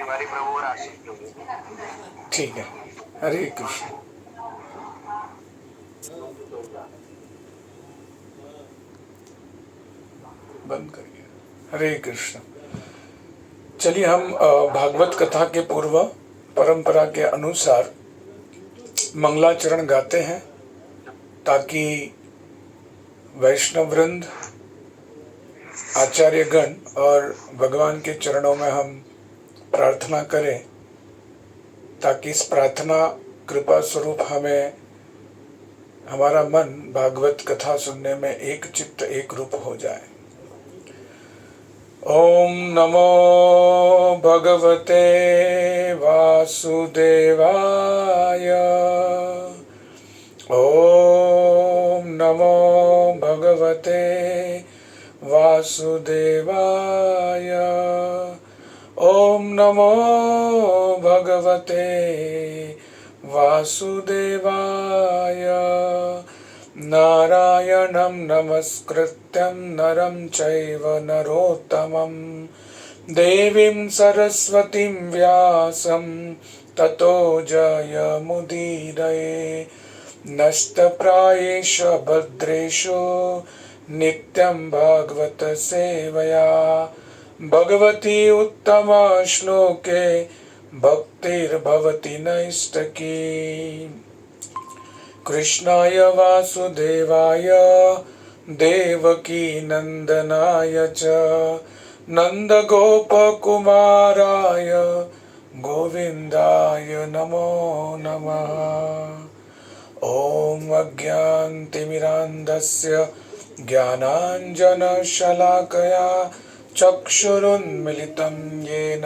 हमारी प्रभु और आशीष होगी। ठीक है। हरे कृष्ण। बंद करिए। हरे कृष्ण। चलिए हम भागवत कथा के पूर्व परंपरा के अनुसार मंगलाचरण गाते हैं ताकि वैष्णव वृंद, आचार्यगण और भगवान के चरणों में हम प्रार्थना करें, ताकि इस प्रार्थना कृपा स्वरूप हमें हमारा मन भागवत कथा सुनने में एक चित्त एक रूप हो जाए। ओम नमो भगवते वासुदेवाय। ओम नमो भगवते वासुदेवाय। ओम नमो भगवते वासुदेवाय। नारायणं नमस्कृत्यं नरं चैव नरोत्तमं देवीं सरस्वतीं व्यासं ततो जयमुदीरये। नष्टप्रायेष भद्रेषु नित्यं भागवत सेवया भगवती उत्तम श्लोके भक्तिर्भवति नैष्टकी। कृष्णाय वासुदेवाय देवकी नंदनाय च नंदगोपकुमाराय गोविंदाय नमो नमः। ॐ अज्ञानतिमिरान्धस्य ज्ञानाञ्जनशलाकया चक्षुरुन्मिलितं येन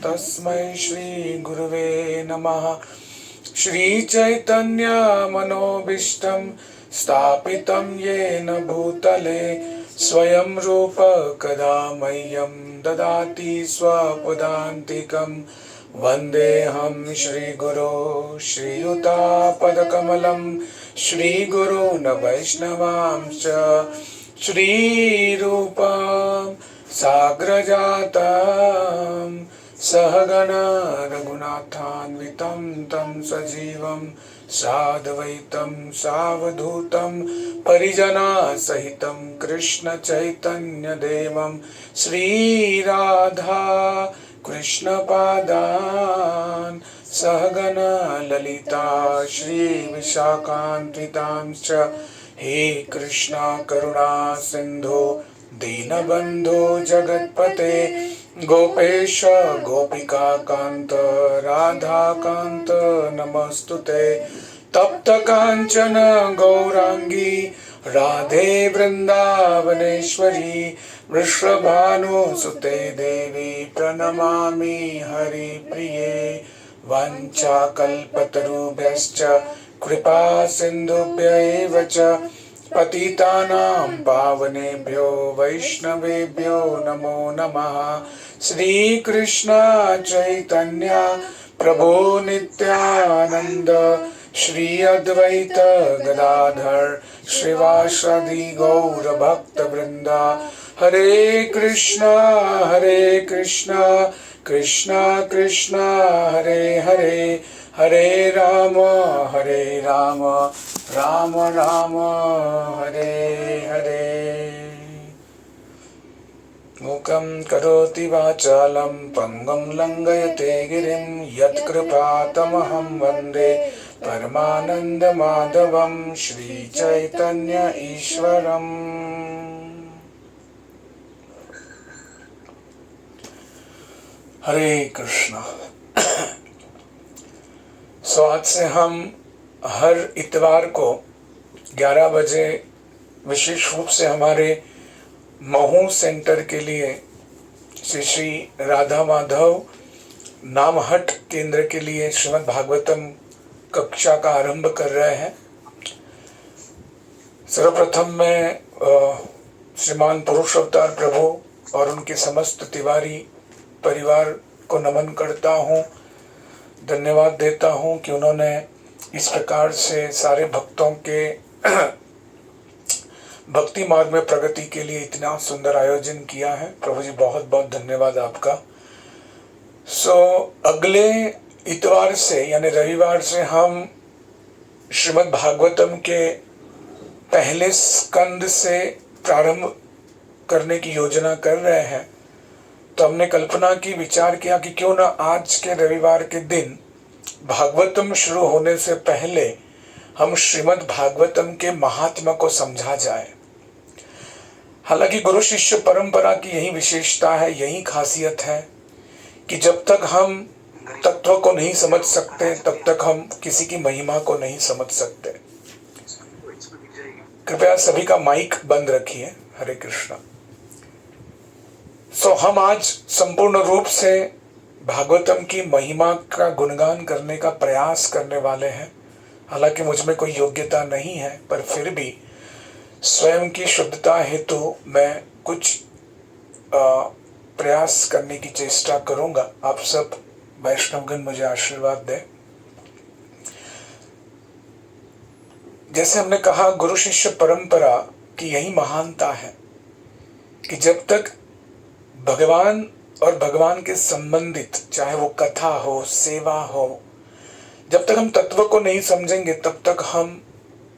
तस्मै श्रीगुरुवे नमः। श्रीचैतन्यमनोभीष्टं स्थापितं येन भूतले स्वयं रूप कदा मह्यं ददाति स्वपदान्तिकं। वन्देऽहं श्रीगुरो श्रीयुतापदकमलं श्रीगुरून् वैष्णवांश्च श्रीरूपं साग्रजातं सहगणा रघुनाथान्वितं तं सजीवं साद्वैतं सावधूतं परिजनसहितं कृष्णचैतन्यदेवं श्रीराधा कृष्णपादान् सहगणा ललिता श्रीविशाखान्वितांश्च। हे कृष्णा करुणा सिन्धो दीनबन्धो जगत्पते गोपेश गोपिका कांत राधा कांत नमस्तुते। तप्त कांचन गौरांगी राधे वृंदावनेश्वरी वृषभानुसुते देवी प्रणमामि हरिप्रिये। वाञ्छाकल्पतरुभ्यश्च कृपा सिन्धुभ्य एव च पतितानां पावनेभ्यो वैष्णवेभ्यो नमो नमः। श्रीकृष्ण चैतन्य प्रभु नित्यानंद श्री अद्वैत गदाधर श्रीवासदि गौर भक्त वृंदा। हरे कृष्णा कृष्णा कृष्णा हरे हरे हरे राम राम राम हरे हरे। मूकं करोति वाचालं पंगुं लंघयते गिरिं यत्कृपातमहं वन्दे परमानन्दमाधवं श्रीचैतन्य ईश्वरम्। हरे कृष्णा। सो आज से हम हर इतवार को 11 बजे विशेष रूप से हमारे महू सेंटर के लिए श्री श्री राधा माधव नामहट केंद्र के लिए श्रीमद् भागवतम कक्षा का आरंभ कर रहे हैं। सर्वप्रथम मैं श्रीमान पुरुष अवतार प्रभु और उनके समस्त तिवारी परिवार को नमन करता हूँ, धन्यवाद देता हूँ कि उन्होंने इस प्रकार से सारे भक्तों के भक्ति मार्ग में प्रगति के लिए इतना सुंदर आयोजन किया है। प्रभु जी बहुत बहुत धन्यवाद आपका। अगले इतवार से यानी रविवार से हम श्रीमद् भागवतम के पहले स्कंद से प्रारंभ करने की योजना कर रहे हैं। तो हमने कल्पना की, विचार किया कि क्यों ना आज के रविवार के दिन भागवतम शुरू होने से पहले हम श्रीमद् भागवतम के महात्मा को समझा जाए। हालांकि गुरु शिष्य परंपरा की यही विशेषता है, यही खासियत है कि जब तक हम तत्व को नहीं समझ सकते तब तक हम किसी की महिमा को नहीं समझ सकते। कृपया सभी का माइक बंद रखिए। हरे कृष्णा। हम आज संपूर्ण रूप से भागवतम की महिमा का गुणगान करने का प्रयास करने वाले हैं। हालांकि मुझ में कोई योग्यता नहीं है, पर फिर भी स्वयं की शुद्धता हेतु मैं कुछ प्रयास करने की चेष्टा करूंगा। आप सब वैष्णवगण मुझे आशीर्वाद दें। जैसे हमने कहा, गुरु शिष्य परंपरा की यही महानता है कि जब तक भगवान और भगवान के संबंधित, चाहे वो कथा हो, सेवा हो, जब तक हम तत्व को नहीं समझेंगे तब तक हम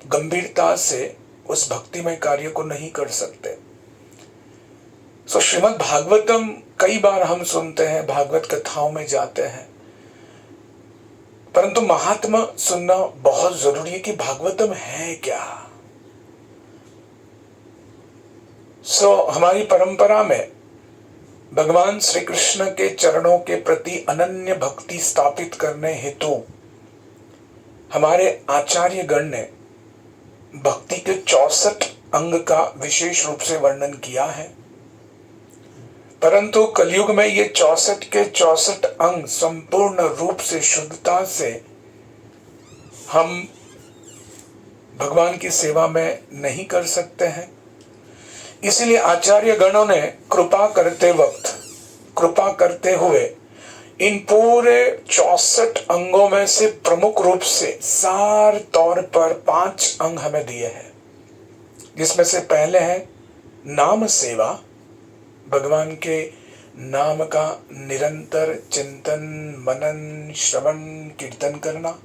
गंभीरता से उस भक्तिमय कार्य को नहीं कर सकते। श्रीमद् भागवतम कई बार हम सुनते हैं, भागवत कथाओं में जाते हैं, परंतु महात्मा सुनना बहुत जरूरी है कि भागवतम है क्या। हमारी परंपरा में भगवान श्री कृष्ण के चरणों के प्रति अनन्य भक्ति स्थापित करने हेतु हमारे आचार्य गण ने भक्ति के 64 अंग का विशेष रूप से वर्णन किया है। परंतु कलयुग में ये 64 के 64 अंग संपूर्ण रूप से शुद्धता से हम भगवान की सेवा में नहीं कर सकते हैं। इसलिए आचार्य गणों ने कृपा करते हुए इन पूरे 64 अंगों में से प्रमुख रूप से सार तौर पर 5 अंग हमें दिए हैं, जिसमें से पहले है नाम सेवा, भगवान के नाम का निरंतर चिंतन, मनन, श्रवण, कीर्तन करना,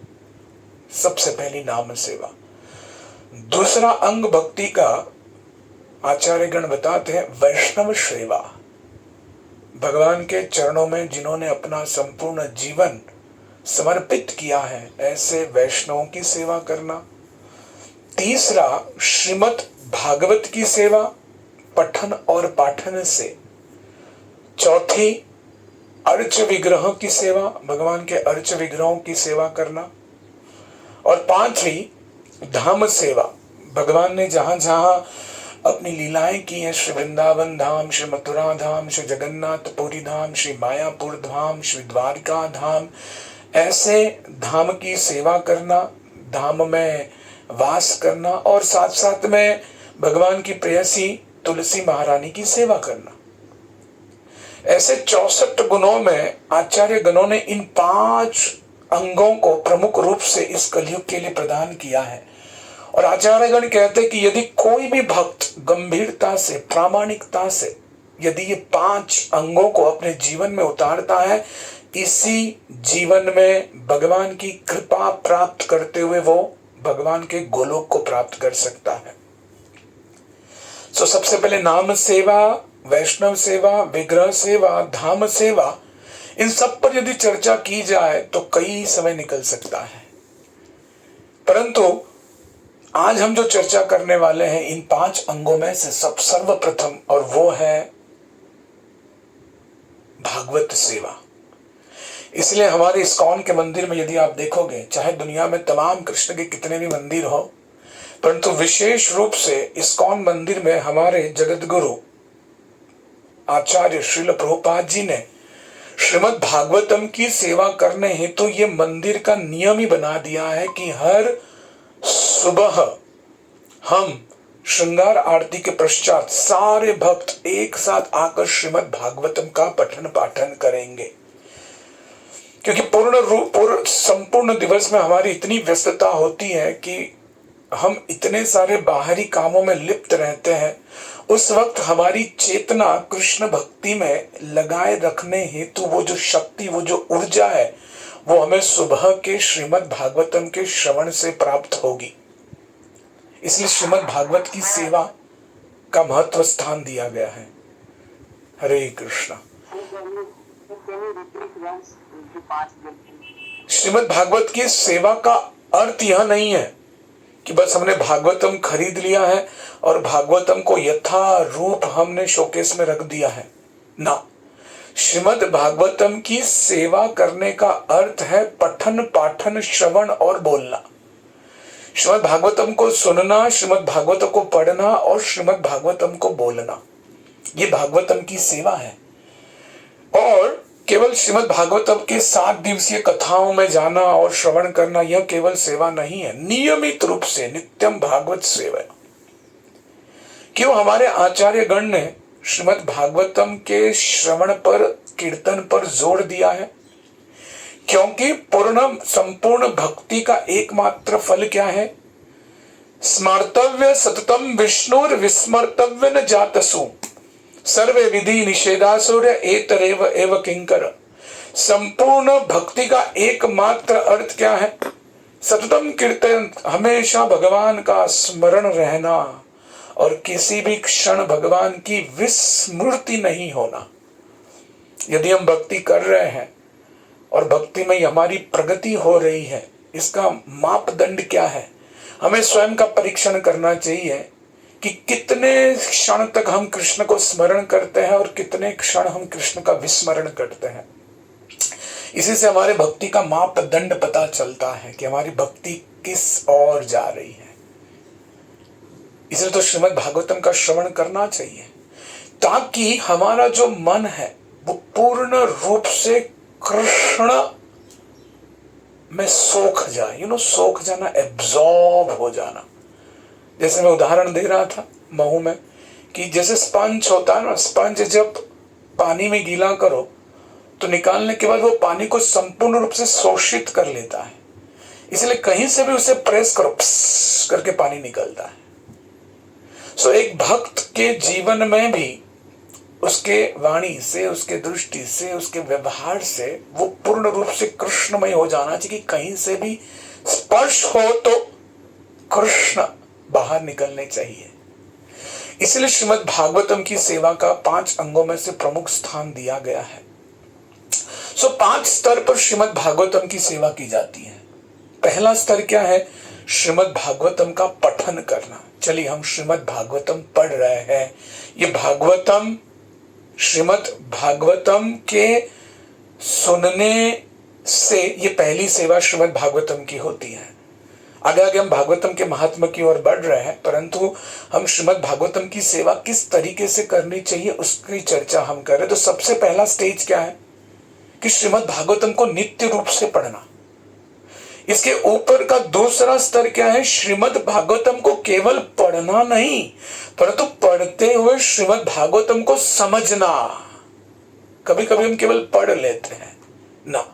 सबसे पहली नाम सेवा। दूसरा अंग भक्ति का आचार्य गण बताते हैं वैष्णव सेवा, भगवान के चरणों में जिन्होंने अपना संपूर्ण जीवन समर्पित किया है ऐसे वैष्णवों की सेवा करना। तीसरा श्रीमद् भागवत की सेवा, पठन और पाठन से। चौथी अर्च विग्रह की सेवा, भगवान के अर्च विग्रहों की सेवा करना। और पांचवी धाम सेवा, भगवान ने जहां जहां अपनी लीलाएं की हैं, श्री वृंदावन धाम, श्री मथुरा धाम, श्री जगन्नाथपुरी धाम, श्री मायापुर धाम, श्री द्वारिका धाम, ऐसे धाम की सेवा करना, धाम में वास करना और साथ साथ में भगवान की प्रेयसी तुलसी महारानी की सेवा करना। ऐसे 64 गुणों में आचार्य गणों ने इन 5 अंगों को प्रमुख रूप से इस कलयुग के लिए प्रदान किया है। और आचार्य गण कहते हैं कि यदि कोई भी भक्त गंभीरता से, प्रामाणिकता से यदि ये 5 अंगों को अपने जीवन में उतारता है, इसी जीवन में भगवान की कृपा प्राप्त करते हुए वो भगवान के गोलोक को प्राप्त कर सकता है। सबसे पहले नाम सेवा, वैष्णव सेवा, विग्रह सेवा, धाम सेवा, इन सब पर यदि चर्चा की जाए तो कई समय निकल सकता है। परंतु आज हम जो चर्चा करने वाले हैं इन 5 अंगों में से सर्वप्रथम, और वो है भागवत सेवा। इसलिए हमारे इस्कॉन के मंदिर में यदि आप देखोगे, चाहे दुनिया में तमाम कृष्ण के कितने भी मंदिर हो, परंतु विशेष रूप से इस्कॉन मंदिर में हमारे जगत गुरु आचार्य श्रील प्रभुपाद जी ने श्रीमद् भागवतम की सेवा करने हेतु तो ये मंदिर का नियम ही बना दिया है कि हर सुबह हम श्रृंगार आरती के पश्चात सारे भक्त एक साथ आकर श्रीमद् भागवतम का पठन पाठन करेंगे। क्योंकि संपूर्ण दिवस में हमारी इतनी व्यस्तता होती है कि हम इतने सारे बाहरी कामों में लिप्त रहते हैं, उस वक्त हमारी चेतना कृष्ण भक्ति में लगाए रखने हेतु वो जो शक्ति, वो जो ऊर्जा है, वो हमें सुबह के श्रीमद् भागवतम के श्रवण से प्राप्त होगी। इसलिए श्रीमद् भागवत की सेवा का महत्व स्थान दिया गया है। हरे कृष्णा। श्रीमद् भागवत की सेवा का अर्थ यह नहीं है कि बस हमने भागवतम खरीद लिया है और भागवतम को यथा रूप हमने शोकेस में रख दिया है ना। श्रीमद् भागवतम की सेवा करने का अर्थ है पठन, पाठन, श्रवण और बोलना। श्रीमद् भागवतम को सुनना, श्रीमद् भागवतम को पढ़ना और श्रीमद् भागवतम को बोलना, ये भागवतम की सेवा है। और केवल श्रीमद् भागवतम के 7 दिवसीय कथाओं में जाना और श्रवण करना, यह केवल सेवा नहीं है। नियमित रूप से नित्यम भागवत सेवा, क्यों हमारे आचार्य गण ने श्रीमद् भागवतम के श्रवण पर, कीर्तन पर जोर दिया है? क्योंकि पूर्ण संपूर्ण भक्ति का एकमात्र फल क्या है? स्मर्तव्य सततम विष्णुर विस्मर्तव्य न जातसु सर्वे विधि निषेधासुर एतरेव एव किंकर। संपूर्ण भक्ति का एकमात्र अर्थ क्या है? सततम कीर्तन, हमेशा भगवान का स्मरण रहना और किसी भी क्षण भगवान की विस्मृति नहीं होना। यदि हम भक्ति कर रहे हैं और भक्ति में हमारी प्रगति हो रही है, इसका मापदंड क्या है? हमें स्वयं का परीक्षण करना चाहिए कि कितने क्षण तक हम कृष्ण को स्मरण करते हैं और कितने क्षण हम कृष्ण का विस्मरण करते हैं। इसी से हमारे भक्ति का मापदंड पता चलता है कि हमारी भक्ति किस ओर जा रही है। इसलिए तो श्रीमद् भागवतम का श्रवण करना चाहिए ताकि हमारा जो मन है वो पूर्ण रूप से कृष्ण में सोख जाए। सोख जाना, एब्जॉर्ब हो जाना। जैसे मैं उदाहरण दे रहा था महू में कि जैसे स्पंज होता है ना, स्पंज जब पानी में गीला करो तो निकालने के बाद वो पानी को संपूर्ण रूप से शोषित कर लेता है। इसलिए कहीं से भी उसे प्रेस करो, प्स करके पानी निकलता है। सो एक भक्त के जीवन में भी उसके वाणी से, उसके दृष्टि से, उसके व्यवहार से वो पूर्ण रूप से कृष्णमय हो जाना चाहिए कि कहीं से भी स्पर्श हो तो कृष्ण बाहर निकलने चाहिए। इसलिए श्रीमद् भागवतम की सेवा का 5 अंगों में से प्रमुख स्थान दिया गया है। 5 स्तर पर श्रीमद् भागवतम की सेवा की जाती है। पहला स्तर क्या है? श्रीमद् भागवतम का पठन करना। चलिए हम श्रीमद् भागवतम पढ़ रहे हैं। ये भागवतम, श्रीमद् भागवतम के सुनने से ये पहली सेवा श्रीमद् भागवतम की होती है। आगे आगे हम भागवतम के महात्मा की ओर बढ़ रहे हैं, परंतु हम श्रीमद् भागवतम की सेवा किस तरीके से करनी चाहिए उसकी चर्चा हम कर रहे। तो सबसे पहला स्टेज क्या है कि श्रीमद् भागवतम को नित्य रूप से पढ़ना। इसके ऊपर का दूसरा स्तर क्या है? श्रीमद् भागवतम को केवल पढ़ना नहीं, परंतु पढ़ते हुए श्रीमद् भागवतम को समझना। कभी कभी हम केवल पढ़ लेते हैं ना,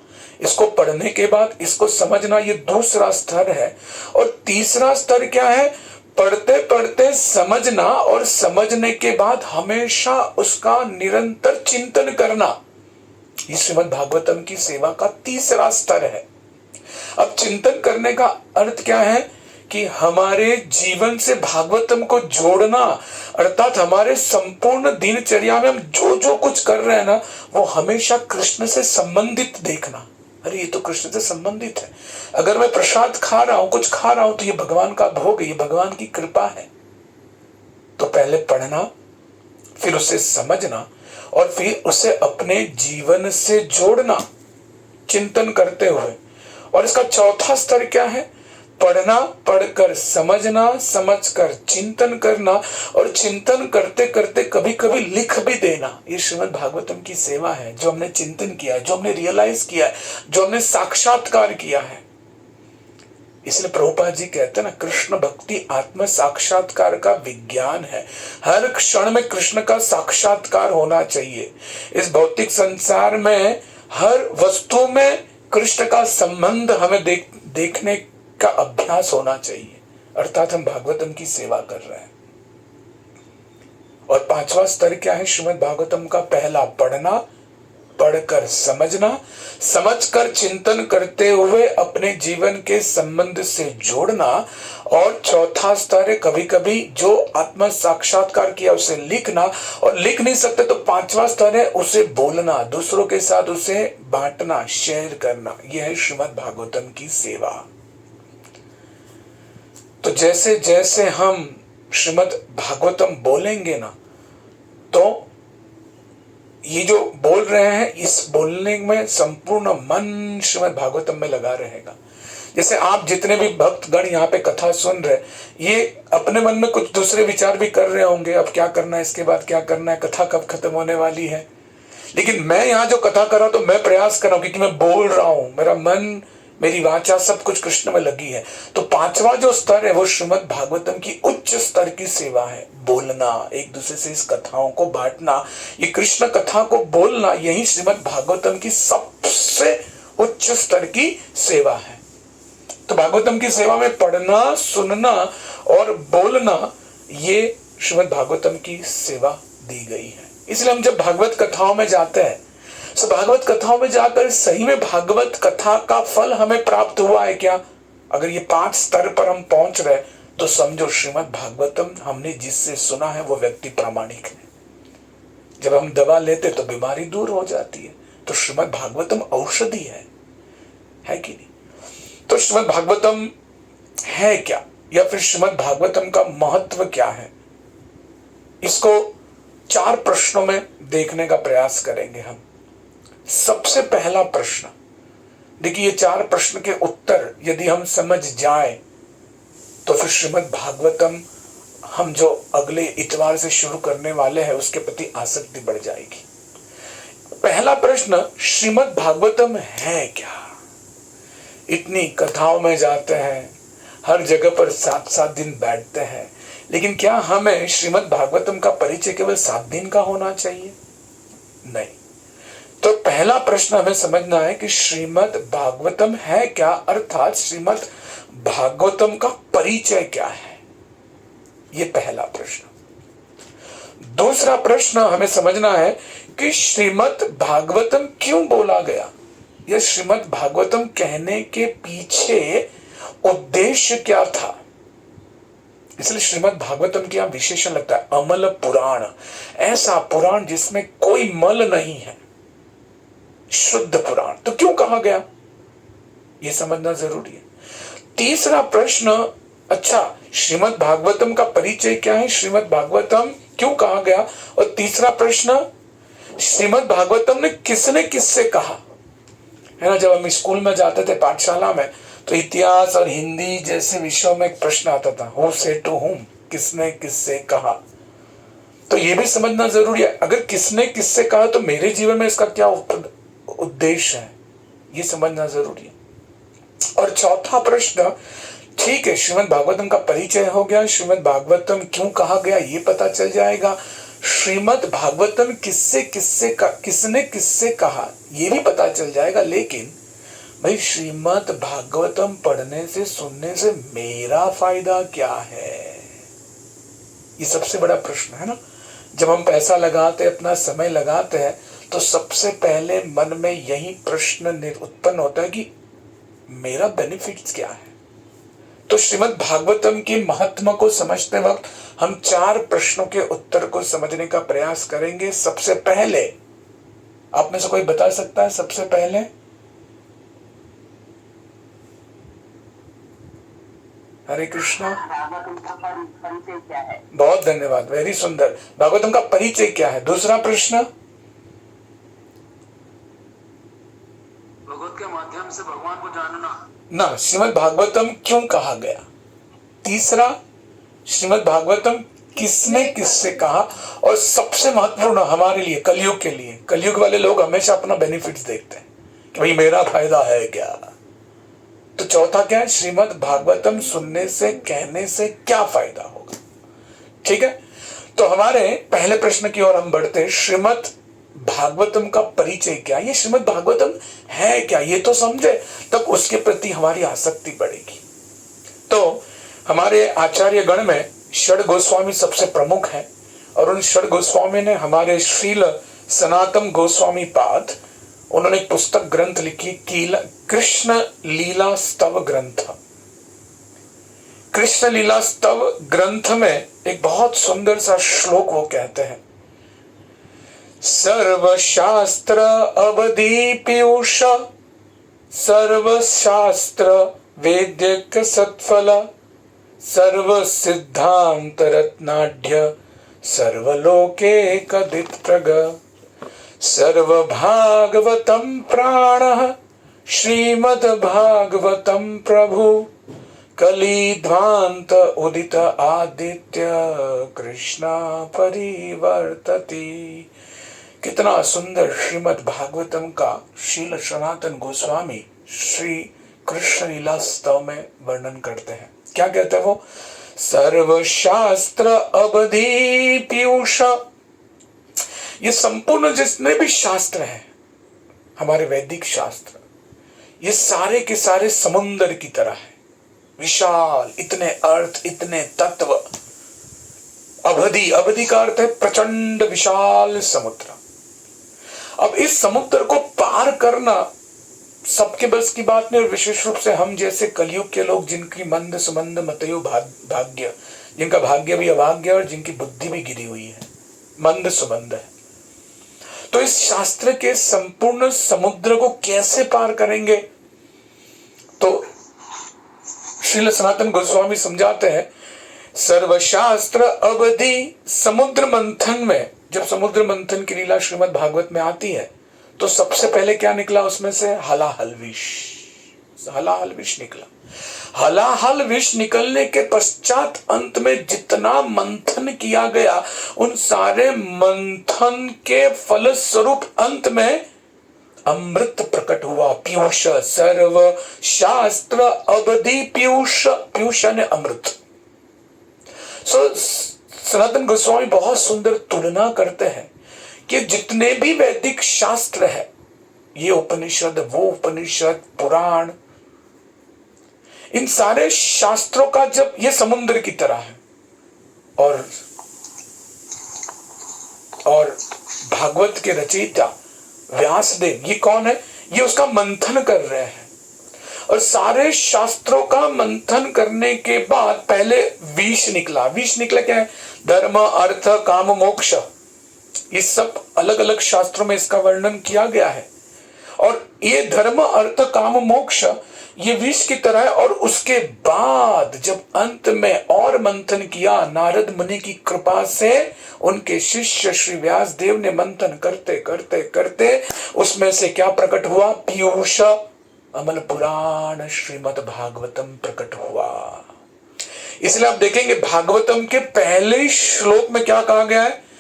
इसको पढ़ने के बाद इसको समझना, ये दूसरा स्तर है। और तीसरा स्तर क्या है? पढ़ते पढ़ते समझना और समझने के बाद हमेशा उसका निरंतर चिंतन करना। ये श्रीमद् भागवतम की सेवा का तीसरा स्तर है। अब चिंतन करने का अर्थ क्या है कि हमारे जीवन से भागवतम को जोड़ना, अर्थात हमारे संपूर्ण दिनचर्या में हम जो जो कुछ कर रहे हैं ना, वो हमेशा कृष्ण से संबंधित देखना। अरे ये तो कृष्ण से संबंधित है। अगर मैं प्रसाद खा रहा हूं, कुछ खा रहा हूं, तो ये भगवान का भोग है, ये भगवान की कृपा है। तो पहले पढ़ना, फिर उसे समझना और फिर उसे अपने जीवन से जोड़ना चिंतन करते हुए। और इसका चौथा स्तर क्या है? पढ़ना, पढ़कर समझना, समझकर चिंतन करना और चिंतन करते करते कभी कभी लिख भी देना। ये श्रीमद् भागवतम की सेवा है, जो हमने चिंतन किया है, जो हमने रियलाइज किया है, जो हमने साक्षात्कार किया है। इसलिए प्रभुपाद जी कहते हैं ना, कृष्ण भक्ति आत्म साक्षात्कार का विज्ञान है। हर क्षण में कृष्ण का साक्षात्कार होना चाहिए। इस भौतिक संसार में हर वस्तु में कृष्ण का संबंध हमें देखने का अभ्यास होना चाहिए। अर्थात हम भागवतम की सेवा कर रहे हैं। और 5वां स्तर क्या है श्रीमद् भागवतम का? पहला, पढ़ना, पढ़कर समझना, समझकर चिंतन करते हुए अपने जीवन के संबंध से जोड़ना। और चौथा स्तर है कभी कभी जो आत्म साक्षात्कार किया उसे लिखना, और लिख नहीं सकते तो 5वां स्तर है उसे बोलना, दूसरों के साथ उसे बांटना, शेयर करना। यह है श्रीमद् भागवतम की सेवा। तो जैसे जैसे हम श्रीमद् भागवतम बोलेंगे ना, तो ये जो बोल रहे हैं इस बोलने में संपूर्ण मन श्रीमद् भागवतम में लगा रहेगा। जैसे आप जितने भी भक्तगण यहाँ पे कथा सुन रहे, ये अपने मन में कुछ दूसरे विचार भी कर रहे होंगे, अब क्या करना है, इसके बाद क्या करना है, कथा कब खत्म होने वाली है। लेकिन मैं यहाँ जो कथा कर रहा हूं तो मैं प्रयास कर रहा हूं क्योंकि मैं बोल रहा हूं, मेरा मन, मेरी वाचा सब कुछ कृष्ण में लगी है। तो 5वां जो स्तर है वो श्रीमद् भागवतम की उच्च स्तर की सेवा है। बोलना, एक दूसरे से इस कथाओं को बांटना, ये कृष्ण कथा को बोलना, यही श्रीमद् भागवतम की सबसे उच्च स्तर की सेवा है। तो भागवतम की सेवा में पढ़ना, सुनना और बोलना, ये श्रीमद् भागवतम की सेवा दी गई है। इसलिए हम जब भागवत कथाओं में जाते हैं, तो भागवत कथाओं में जाकर सही में भागवत कथा का फल हमें प्राप्त हुआ है क्या? अगर ये 5 स्तर पर हम पहुंच रहे तो समझो श्रीमद् भागवतम हमने जिससे सुना है वो व्यक्ति प्रामाणिक है। जब हम दवा लेते तो बीमारी दूर हो जाती है, तो श्रीमद् भागवतम औषधि है कि नहीं? तो श्रीमद् भागवतम है क्या, या फिर श्रीमद् भागवतम का महत्व क्या है, इसको 4 प्रश्नों में देखने का प्रयास करेंगे हम। सबसे पहला प्रश्न देखिए, ये 4 प्रश्न के उत्तर यदि हम समझ जाएं तो फिर श्रीमद् भागवतम हम जो अगले इतवार से शुरू करने वाले हैं उसके प्रति आसक्ति बढ़ जाएगी। पहला प्रश्न, श्रीमद् भागवतम है क्या? इतनी कथाओं में जाते हैं, हर जगह पर 7-7 दिन बैठते हैं, लेकिन क्या हमें श्रीमद् भागवतम का परिचय केवल 7 दिन का होना चाहिए? नहीं। तो पहला प्रश्न हमें समझना है कि श्रीमद् भागवतम है क्या, अर्थात श्रीमद् भागवतम का परिचय क्या है, ये पहला प्रश्न। दूसरा प्रश्न हमें समझना है कि श्रीमद् भागवतम क्यों बोला गया, यह श्रीमद् भागवतम कहने के पीछे उद्देश्य क्या था। इसलिए श्रीमद् भागवतम की यहां विशेषण लगता है अमल पुराण, ऐसा पुराण जिसमें कोई मल नहीं है, शुद्ध पुराण। तो क्यों कहा गया, यह समझना जरूरी है। तीसरा प्रश्न, अच्छा श्रीमद् भागवतम का परिचय क्या है, श्रीमद् भागवतम क्यों कहा गया, और तीसरा प्रश्न, श्रीमद् भागवतम ने किसने किससे कहा, है ना। जब हम स्कूल में जाते थे पाठशाला में, तो इतिहास और हिंदी जैसे विषयों में एक प्रश्न आता था, हु से टू हुम, किसने किससे कहा। तो ये भी समझना जरूरी है, अगर किसने किससे कहा तो मेरे जीवन में इसका क्या उद्देश्य है, ये समझना जरूरी है। और चौथा प्रश्न, ठीक है श्रीमद् भागवतम का परिचय हो गया, श्रीमद् भागवतम क्यों कहा गया ये पता चल जाएगा, श्रीमद् भागवतम किसने किससे कहा ये भी पता चल जाएगा। लेकिन भाई श्रीमद् भागवतम पढ़ने से, सुनने से मेरा फायदा क्या है, ये सबसे बड़ा प्रश्न है ना। जब हम पैसा लगाते, अपना समय लगाते हैं, तो सबसे पहले मन में यही प्रश्न उत्पन्न होता है कि मेरा बेनिफिट्स क्या है। तो श्रीमद् भागवतम के महत्व को समझते वक्त हम 4 प्रश्नों के उत्तर को समझने का प्रयास करेंगे। सबसे पहले, आप में से कोई बता सकता है सबसे पहले? हरे कृष्णा। भागवतम का परिचय क्या है? बहुत धन्यवाद, वेरी सुंदर। भागवतम का परिचय क्या है। दूसरा प्रश्न, भगवत के माध्यम से भगवान को जानना ना, श्रीमद् भागवतम क्यों कहा गया। तीसरा, श्रीमद् भागवतम किसने किससे कहा, और सबसे महत्वपूर्ण हमारे लिए, कलयुग के लिए, कलयुग वाले लोग हमेशा अपना बेनिफिट्स देखते हैं कि भाई मेरा फायदा है क्या। तो चौथा क्या है, श्रीमद् भागवतम सुनने से, कहने से क्या फायदा होगा। ठीक है, तो हमारे पहले प्रश्न की ओर हम बढ़ते हैं। श्रीमद् भागवतम का परिचय क्या, ये श्रीमद् भागवतम है क्या, ये तो समझे, तब उसके प्रति हमारी आसक्ति बढ़ेगी। तो हमारे आचार्य गण में षड गोस्वामी सबसे प्रमुख हैं और उन षड गोस्वामी ने हमारे श्रील सनातन गोस्वामी पाद, उन्होंने एक पुस्तक ग्रंथ लिखी कृष्ण लीला स्तव ग्रंथ। कृष्ण लीला स्तव ग्रंथ में एक बहुत सुंदर सा श्लोक वो कहते हैं, सर्वशास्त्र अवधि पीयूष सर्वशास्त्र वेद्य सत्फल सर्व सिद्धांत रत्नाढ्य सर्वलोके कदित्रग सर्वभागवतं प्राणः श्रीमद्भागवतं प्रभु कलिध्वांत उदित आदित्य कृष्णा परिवर्तति। कितना सुंदर श्रीमद् भागवतम का श्रील सनातन गोस्वामी श्री कृष्ण लीला स्तव में वर्णन करते हैं। क्या कहते हैं वो? सर्वशास्त्र अवधि पीयूष, ये संपूर्ण जितने भी शास्त्र हैं, हमारे वैदिक शास्त्र, ये सारे के सारे समुद्र की तरह है, विशाल, इतने अर्थ, इतने तत्व। अवधि, अवधि का अर्थ है प्रचंड विशाल समुद्र। अब इस समुद्र को पार करना सबके बस की बात नहीं, और विशेष रूप से हम जैसे कलयुग के लोग, जिनकी मंद सुमंद मतयो भाग्य, जिनका भाग्य भी अभाग्य और जिनकी बुद्धि भी गिरी हुई है, मंद सुमंद है, तो इस शास्त्र के संपूर्ण समुद्र को कैसे पार करेंगे? तो श्रील सनातन गोस्वामी समझाते हैं, सर्वशास्त्र अवधि, समुद्र मंथन में, जब समुद्र मंथन की लीला श्रीमद् भागवत में आती है तो सबसे पहले क्या निकला उसमें से? हलाहल विष, हलाहल विष निकला। हलाहल विष निकलने के पश्चात अंत में जितना मंथन किया गया, उन सारे मंथन के फल स्वरूप अंत में अमृत प्रकट हुआ। पीयूष, सर्व शास्त्र अवधि पीयूष, पीयूष ने अमृत। सनातन गोस्वामी बहुत सुंदर तुलना करते हैं कि जितने भी वैदिक शास्त्र है, ये उपनिषद, वो उपनिषद, पुराण, इन सारे शास्त्रों का जब ये समुद्र की तरह है, और भागवत के रचयिता व्यासदेव, ये कौन है? ये उसका मंथन कर रहे हैं, और सारे शास्त्रों का मंथन करने के बाद पहले विष निकला। विष निकला क्या है? धर्म, अर्थ, काम, मोक्ष। ये सब अलग अलग शास्त्रों में इसका वर्णन किया गया है, और ये धर्म, अर्थ, काम, मोक्ष ये विष की तरह है। और उसके बाद जब अंत में और मंथन किया, नारद मुनि की कृपा से उनके शिष्य श्री व्यास देव ने मंथन करते करते करते उसमें से क्या प्रकट हुआ? पीयूष, अमल पुराण श्रीमद् भागवतम प्रकट हुआ। इसलिए आप देखेंगे भागवतम के पहले श्लोक में क्या कहा गया है?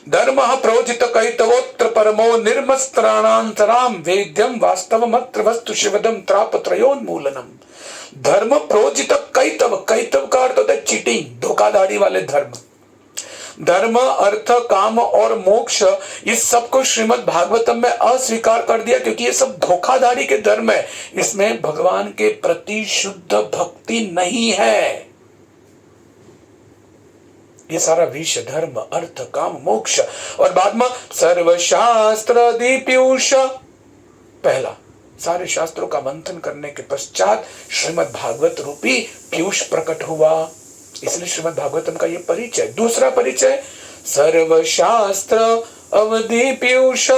धर्म प्रोजित कैतवोत्र परमो निर्मस्त्राणांतराम वेद्यम वास्तव मत्र वस्तु शिवदम त्रापत्रयोन्मूलनम। धर्म प्रोजित कैतव, कैतव का अर्थ होता है चीटिंग, धोखाधड़ी वाले धर्म। धर्म, अर्थ, काम और मोक्ष, इस सब को श्रीमद् भागवतम में अस्वीकार कर दिया, क्योंकि ये सब धोखाधड़ी के धर्म है। इसमें भगवान के प्रति शुद्ध भक्ति नहीं है। ये सारा विष, धर्म, अर्थ, काम, मोक्ष, और बाद में सर्वशास्त्र दीप्यूष, पहला सारे शास्त्रों का मंथन करने के पश्चात श्रीमद् भागवत रूपी पीयूष प्रकट हुआ। इसलिए श्रीमद् भागवतम का ये परिचय। दूसरा परिचय, सर्वशास्त्र अवधि पीयूष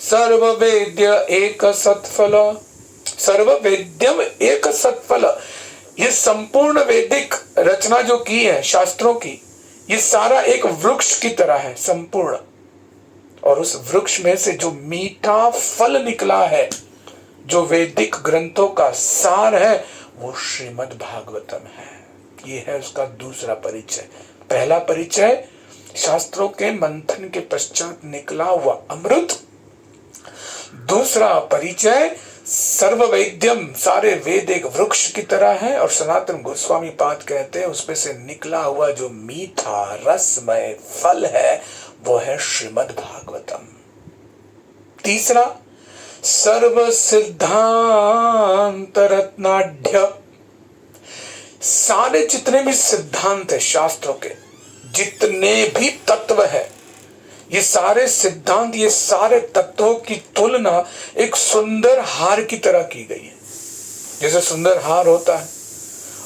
सर्ववेद्य एक सत्फल। सर्ववेद्यम एक सत्फल, ये संपूर्ण वैदिक रचना जो की है शास्त्रों की, ये सारा एक वृक्ष की तरह है संपूर्ण, और उस वृक्ष में से जो मीठा फल निकला है, जो वैदिक ग्रंथों का सार है, वो श्रीमद् भागवतम है। ये है उसका दूसरा परिचय। पहला परिचय शास्त्रों के मंथन के पश्चात निकला हुआ अमृत। दूसरा परिचय सर्ववेद्यम, सारे वेद एक वृक्ष की तरह है, और सनातन गोस्वामी पाद कहते हैं उसमें से निकला हुआ जो मीठा रसमय फल है वो है श्रीमद् भागवतम। तीसरा, सर्व सिद्धांत रत्नाढ्य, सारे जितने भी सिद्धांत है शास्त्रों के, जितने भी तत्व है, ये सारे सिद्धांत, ये सारे तत्वों की तुलना एक सुंदर हार की तरह की गई है। जैसे सुंदर हार होता है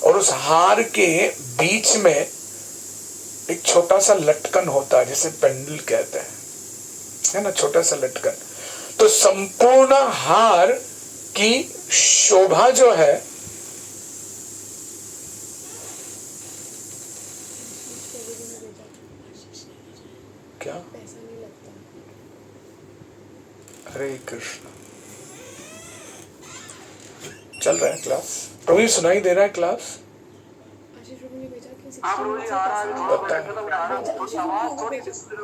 और उस हार के बीच में एक छोटा सा लटकन होता है, जिसे पेंडल कहते हैं, है ना, छोटा सा लटकन। तो संपूर्ण हार की शोभा जो है, क्या पैसा नहीं लगता। हरे कृष्ण, चल रहा है क्लास? प्रभु जी सुनाई दे रहा है क्लास? हाँ प्रभु जी आ रहा है, पता है।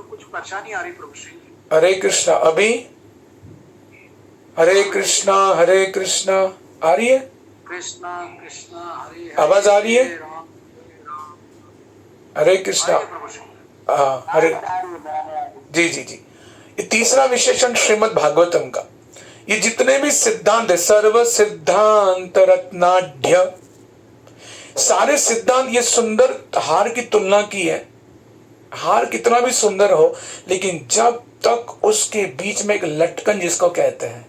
कुछ परेशानी आ रही प्रभु श्री। हरे कृष्णा, अभी हरे कृष्णा हरे कृष्णा आ रही है? कृष्णा कृष्णा हरे आवाज आ रही है? हरे कृष्णा, हाँ हरे, जी जी जी। ये तीसरा विशेषण श्रीमद् भागवतम का, ये जितने भी सिद्धांत है, सर्व सिद्धांत रत्नाढ्य, सारे सिद्धांत ये सुंदर हार की तुलना की है। हार कितना भी सुंदर हो, लेकिन जब तक उसके बीच में एक लटकन, जिसको कहते हैं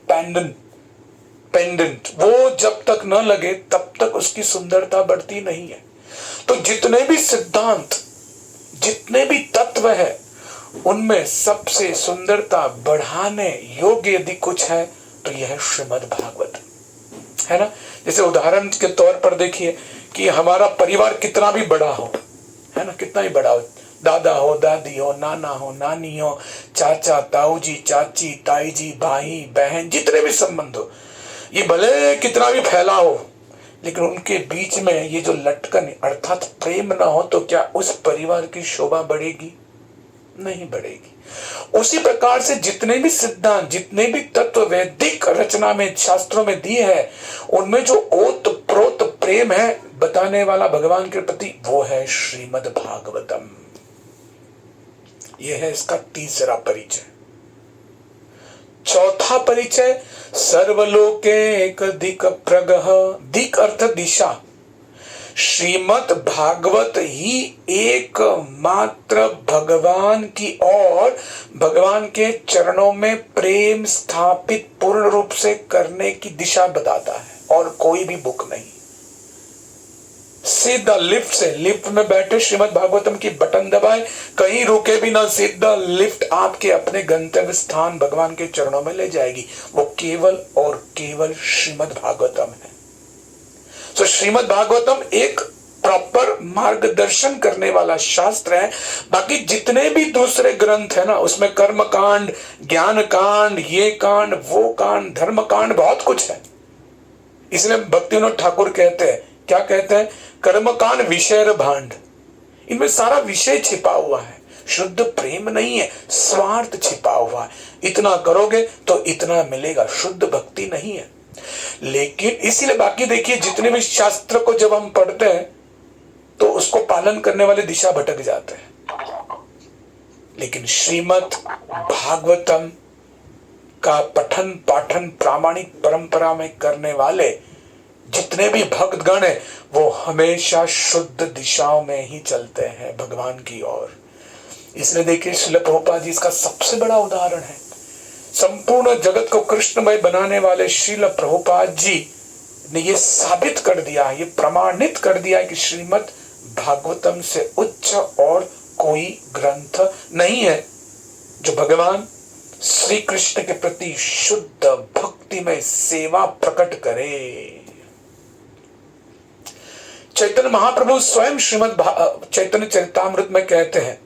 पेंडेंट, वो जब तक न लगे तब तक उसकी सुंदरता बढ़ती नहीं है। तो जितने भी सिद्धांत, जितने भी तत्व है, उनमें सबसे सुंदरता बढ़ाने योग्य यदि कुछ है तो यह है श्रीमद् भागवत, है ना। जैसे उदाहरण के तौर पर देखिए कि हमारा परिवार कितना भी बड़ा हो, है ना, कितना ही बड़ा हो, दादा हो, दादी हो, नाना हो, नानी हो, चाचा, ताऊ जी, चाची, ताई जी, भाई बहन, जितने भी संबंध हो, ये भले कितना भी फैला हो, लेकिन उनके बीच में ये जो लटकन अर्थात प्रेम ना हो, तो क्या उस परिवार की शोभा बढ़ेगी? नहीं बढ़ेगी। उसी प्रकार से जितने भी सिद्धांत, जितने भी तत्व वैदिक रचना में, शास्त्रों में दिए है, उनमें जो ओत प्रोत प्रेम है बताने वाला भगवान के प्रति, वो है श्रीमद् भागवतम। यह है इसका तीसरा परिचय। चौथा परिचय, सर्वलोके दिक प्रगह, दिक अर्थ दिशा। श्रीमद् भागवत ही एकमात्र भगवान की और भगवान के चरणों में प्रेम स्थापित पूर्ण रूप से करने की दिशा बताता है, और कोई भी बुक नहीं। सीधा लिफ्ट से, लिफ्ट में बैठे श्रीमद् भागवतम की बटन दबाए, कहीं रुके भी ना, सीधा लिफ्ट आपके अपने गंतव्य स्थान भगवान के चरणों में ले जाएगी। वो केवल और केवल श्रीमद् भागवतम है। तो श्रीमद् भागवतम एक प्रॉपर मार्गदर्शन करने वाला शास्त्र है। बाकी जितने भी दूसरे ग्रंथ है ना, उसमें कर्म कांड, ज्ञान कांड, ये कांड, वो कांड, धर्म कांड, बहुत कुछ है। इसलिए भक्तिविनोद ठाकुर कहते हैं, क्या कहते हैं? कर्म कांड विषय भांड। इनमें सारा विषय छिपा हुआ है, शुद्ध प्रेम नहीं है, स्वार्थ छिपा हुआ है। इतना करोगे तो इतना मिलेगा, शुद्ध भक्ति नहीं है। लेकिन इसीलिए बाकी देखिए, जितने भी शास्त्र को जब हम पढ़ते हैं तो उसको पालन करने वाले दिशा भटक जाते हैं। लेकिन श्रीमद् भागवतम का पठन पाठन प्रामाणिक परंपरा में करने वाले जितने भी भक्तगण हैं, वो हमेशा शुद्ध दिशाओं में ही चलते हैं भगवान की ओर। इसलिए देखिए, श्रील प्रभुपाद जी इसका सबसे बड़ा उदाहरण है। संपूर्ण जगत को कृष्णमय बनाने वाले श्रील प्रभुपाद जी ने ये साबित कर दिया, ये प्रमाणित कर दिया है कि श्रीमद् भागवतम से उच्च और कोई ग्रंथ नहीं है जो भगवान श्री कृष्ण के प्रति शुद्ध भक्ति में सेवा प्रकट करे। चैतन्य महाप्रभु स्वयं श्रीमद् चैतन्य चरितामृत में कहते हैं,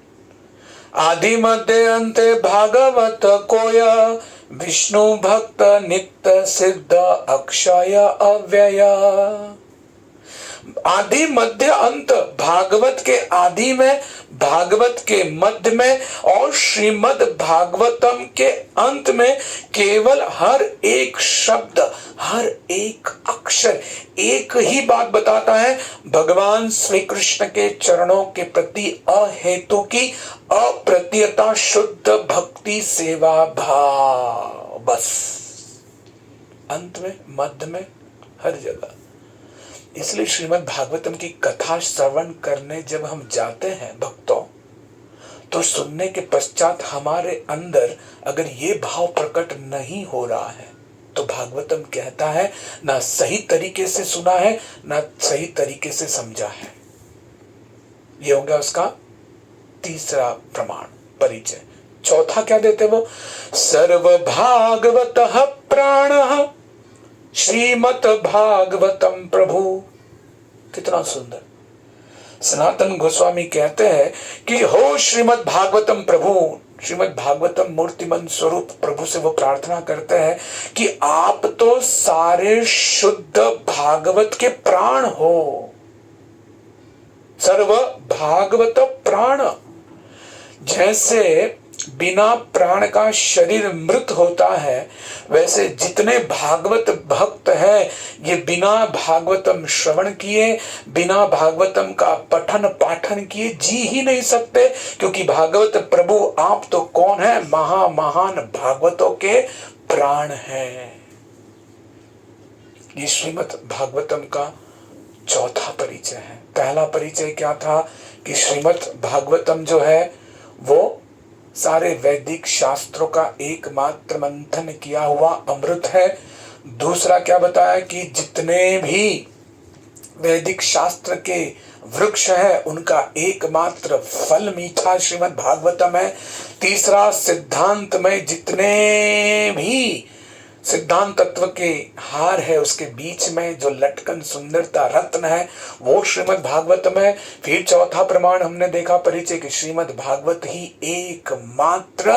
आदि मध्य अंते भागवत कोय, विष्णु भक्त नित्य सिद्ध अक्षय अव्यय। आदि मध्य अंत, भागवत के आदि में, भागवत के मध्य में और श्रीमद् भागवतम के अंत में केवल हर एक शब्द, हर एक अक्षर एक ही बात बताता है, भगवान श्री कृष्ण के चरणों के प्रति अहेतु की अप्रत्यता शुद्ध भक्ति सेवा भाव। बस अंत में, मध्य में, हर जगह। इसलिए श्रीमद् भागवतम की कथा श्रवण करने जब हम जाते हैं भक्तों, तो सुनने के पश्चात हमारे अंदर अगर ये भाव प्रकट नहीं हो रहा है तो भागवतम कहता है ना सही तरीके से सुना है ना सही तरीके से समझा है। ये हो गया उसका तीसरा प्रमाण, परिचय। चौथा क्या देते वो? सर्व भागवतः प्राणः श्रीमद् भागवतम प्रभु। कितना सुंदर। सनातन गोस्वामी कहते हैं कि हो श्रीमद् भागवतम प्रभु, श्रीमद् भागवतम मूर्तिमंत स्वरूप प्रभु से वो प्रार्थना करते हैं कि आप तो सारे शुद्ध भागवत के प्राण हो। सर्व भागवत प्राण। जैसे बिना प्राण का शरीर मृत होता है, वैसे जितने भागवत भक्त हैं ये बिना भागवतम श्रवण किए, बिना भागवतम का पठन पाठन किए जी ही नहीं सकते। क्योंकि भागवत प्रभु आप तो कौन है? महान भागवतों के प्राण हैं। ये श्रीमद् भागवतम का चौथा परिचय है। पहला परिचय क्या था कि श्रीमद् भागवतम जो है वो सारे वैदिक शास्त्रों का एकमात्र मंथन किया हुआ अमृत है। दूसरा क्या बताया कि जितने भी वैदिक शास्त्र के वृक्ष है उनका एकमात्र फल मीठा श्रीमद् भागवतम है। तीसरा सिद्धांत में जितने भी सिद्धांत तत्व के हार है उसके बीच में जो लटकन सुंदरता रत्न है वो श्रीमद् भागवतम है। फिर चौथा प्रमाण हमने देखा परिचय कि श्रीमद् भागवत ही एकमात्र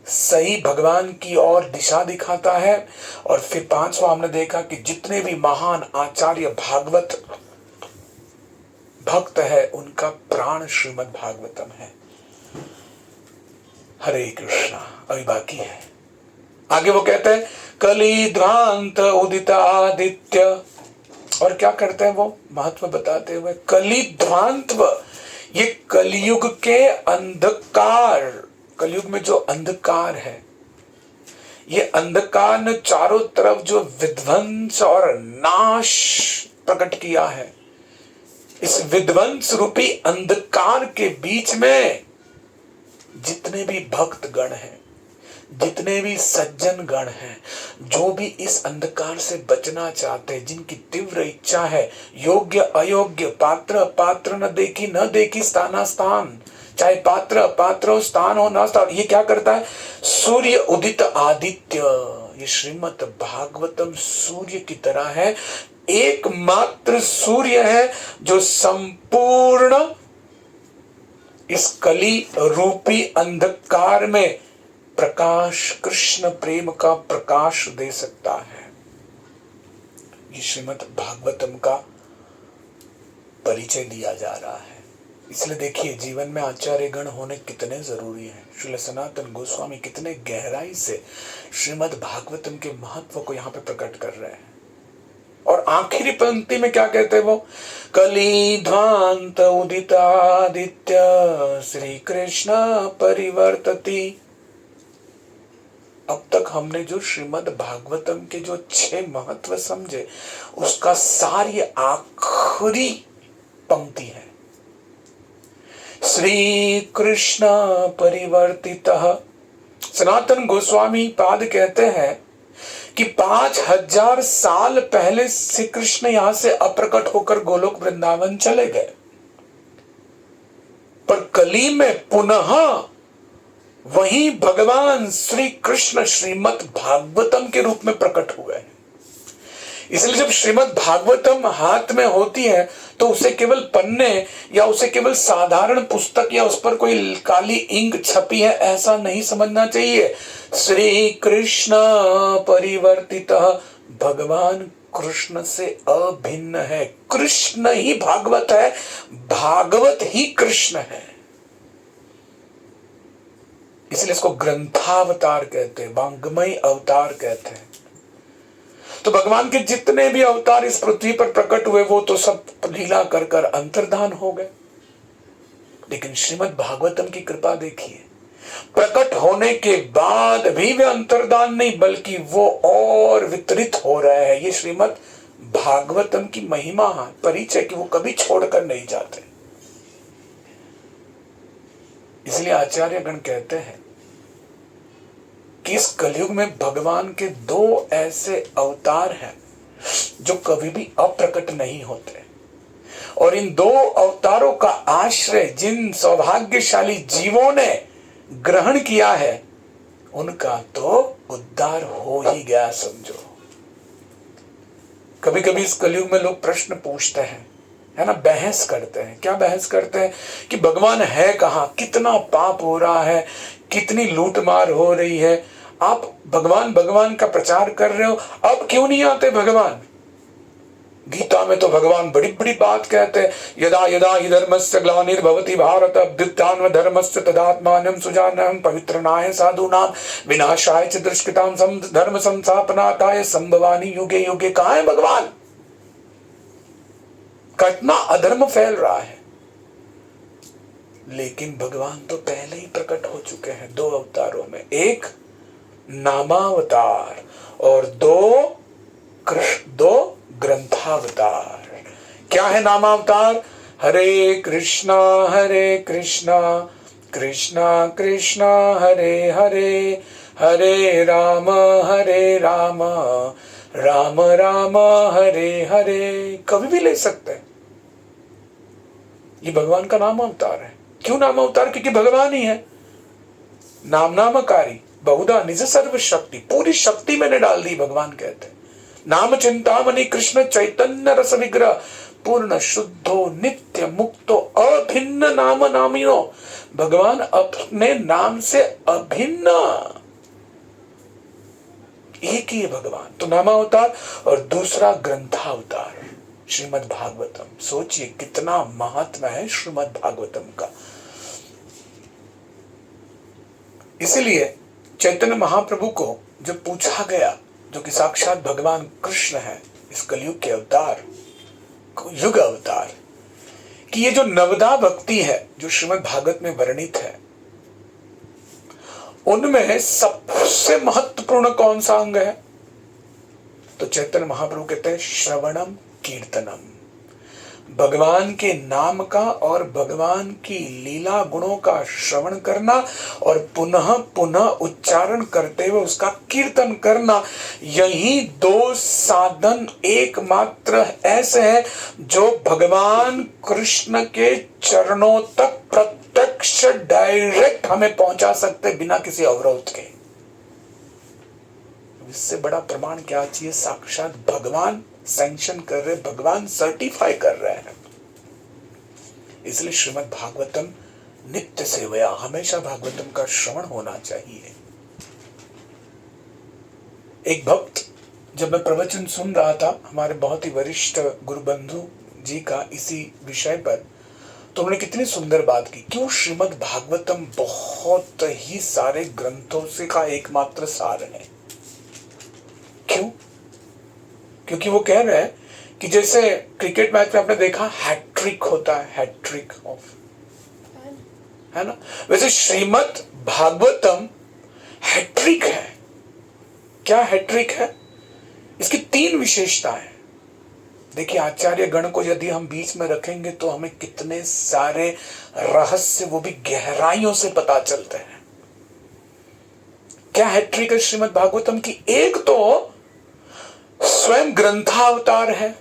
सही भगवान की ओर दिशा दिखाता है। और फिर पांचवा हमने देखा कि जितने भी महान आचार्य भागवत भक्त है उनका प्राण श्रीमद् भागवतम है। हरे कृष्णा। अभी बाकी है, आगे वो कहते हैं कली ध्वांत उदित आदित्य। और क्या करते हैं वो महत्व बताते हुए, कली ध्वांत, ये कलयुग के अंधकार, कलयुग में जो अंधकार है, ये अंधकार ने चारों तरफ जो विध्वंस और नाश प्रकट किया है, इस विध्वंस रूपी अंधकार के बीच में जितने भी भक्त गण हैं, जितने भी सज्जन गण हैं, जो भी इस अंधकार से बचना चाहते हैं, जिनकी तीव्र इच्छा है, योग्य अयोग्य, पात्र पात्र न देखी स्थानास्थान, चाहे पात्र अपात्र हो, स्थान हो न स्थान, ये क्या करता है? सूर्य उदित आदित्य। ये श्रीमद् भागवतम सूर्य की तरह है, एकमात्र सूर्य है जो संपूर्ण इस कली रूपी अंधकार में प्रकाश, कृष्ण प्रेम का प्रकाश दे सकता है। ये श्रीमद् भागवतम का परिचय दिया जा रहा है। इसलिए देखिए जीवन में आचार्य गण होने कितने जरूरी हैं। श्रील सनातन गोस्वामी कितने गहराई से श्रीमद् भागवतम के महत्व को यहाँ पे प्रकट कर रहे हैं। और आखिरी पंक्ति में क्या कहते हैं वो? कली ध्वांत उदितादित्य श्री कृष्ण परिवर्तति। अब तक हमने जो श्रीमद् भागवतम के जो 6 महत्व समझे, उसका सार ये आखिरी पंक्ति है। श्री कृष्ण परिवर्तितः। सनातन गोस्वामी पाद कहते हैं कि 5000 साल पहले श्री कृष्ण यहां से अप्रकट होकर गोलोक वृंदावन चले गए, पर कली में पुनः वही भगवान श्री कृष्ण श्रीमद् भागवतम के रूप में प्रकट हुए हैं। इसलिए जब श्रीमद् भागवतम हाथ में होती है तो उसे केवल पन्ने या उसे केवल साधारण पुस्तक या उस पर कोई काली इंक छपी है ऐसा नहीं समझना चाहिए। श्री कृष्ण परिवर्तितः, भगवान कृष्ण से अभिन्न है। कृष्ण ही भागवत है, भागवत ही कृष्ण है। इसलिए इसको ग्रंथावतार कहते हैं, वांग्मय अवतार कहते हैं। तो भगवान के जितने भी अवतार इस पृथ्वी पर प्रकट हुए वो तो सब लीला कर कर अंतर्धान हो गए। लेकिन श्रीमद् भागवतम की कृपा देखिए, प्रकट होने के बाद भी वे अंतर्धान नहीं बल्कि वो और वितरित हो रहे हैं। ये श्रीमद् भागवतम की महिमा परिचय कि वो कभी छोड़कर नहीं जाते। इसलिए आचार्य गण कहते हैं कि इस कलयुग में भगवान के दो ऐसे अवतार हैं जो कभी भी अप्रकट नहीं होते, और इन दो अवतारों का आश्रय जिन सौभाग्यशाली जीवों ने ग्रहण किया है उनका तो उद्धार हो ही गया समझो। कभी कभी इस कलयुग में लोग प्रश्न पूछते हैं, है ना, बहस करते हैं। क्या बहस करते हैं कि भगवान है कहां, कितना पाप हो रहा है, कितनी लूटमार हो रही है, आप भगवान भगवान का प्रचार कर रहे हो, अब क्यों नहीं आते भगवान? गीता में तो भगवान बड़ी बड़ी बात कहते हैं, यदा यदा हि धर्मस्य ग्लानिर्भवति भारत अभ्युत्थान धर्मस्य तदात्मानं सुजानं पवित्रनाय साधूनां विनाशाय च दुष्कृतां धर्म संस्थापनार्थाय संभवामि युगे युगे। कहां है भगवान? कितना अधर्म फैल रहा है। लेकिन भगवान तो पहले ही प्रकट हो चुके हैं दो अवतारों में, एक नामावतार और दो ग्रंथावतार। क्या है नामावतार? हरे कृष्णा कृष्णा कृष्णा हरे हरे, हरे राम राम राम हरे हरे। कभी भी ले सकते हैं, ये भगवान का नाम अवतार है। क्यों नाम अवतार? क्योंकि भगवान ही है। नाम नामकारी बहुधा निज सर्व शक्ति, पूरी शक्ति मैंने डाल दी भगवान कहते हैं। नाम चिंतामणि कृष्ण चैतन्य रस विग्रह, पूर्ण शुद्धो नित्य मुक्तो अभिन्न नाम नामिनो। भगवान अपने नाम से अभिन्न, एक ही है भगवान। तो नामावतार और दूसरा ग्रंथावतार श्रीमद् भागवतम। सोचिए कितना महात्मा है श्रीमद् भागवतम का। इसलिए चैतन्य महाप्रभु को जब पूछा गया, जो कि साक्षात भगवान कृष्ण है, इस कलयुग के अवतार, युग अवतार, कि ये जो नवदा भक्ति है जो श्रीमद् भागवत में वर्णित है, उनमें सबसे महत्वपूर्ण कौन सा अंग है? तो चैतन्य महाप्रभु कहते हैं श्रवणम कीर्तनम। भगवान के नाम का और भगवान की लीला गुणों का श्रवण करना और पुनः पुनः उच्चारण करते हुए उसका कीर्तन करना, यही दो साधन एकमात्र ऐसे हैं जो भगवान कृष्ण के चरणों तक प्रत्यक्ष डायरेक्ट हमें पहुंचा सकते बिना किसी अवरोध के। इससे बड़ा प्रमाण क्या चाहिए? साक्षात भगवान सैंक्शन कर रहे, भगवान सर्टिफाई कर रहे हैं। इसलिए श्रीमद् भागवतम नित्य सेवया, हमेशा भागवतम का श्रवण होना चाहिए। एक भक्त, जब मैं प्रवचन सुन रहा था हमारे बहुत ही वरिष्ठ गुरु बंधु जी का इसी विषय पर, तो उन्होंने कितनी सुंदर बात की। क्यों श्रीमद् भागवतम बहुत ही सारे ग्रंथों से का एकमात्र सार है। क्यों? क्योंकि वो कह रहे हैं कि जैसे क्रिकेट मैच में आपने देखा हैट्रिक होता है, हैट्रिक ऑफ, है ना, वैसे श्रीमद् भागवतम हैट्रिक है। क्या हैट्रिक है? इसकी तीन विशेषताएं। देखिए आचार्य गण को यदि हम बीच में रखेंगे तो हमें कितने सारे रहस्य, वो भी गहराइयों से पता चलते हैं। क्या हैट्रिक है श्रीमद् भागवतम की? एक तो स्वयं ग्रंथावतार है,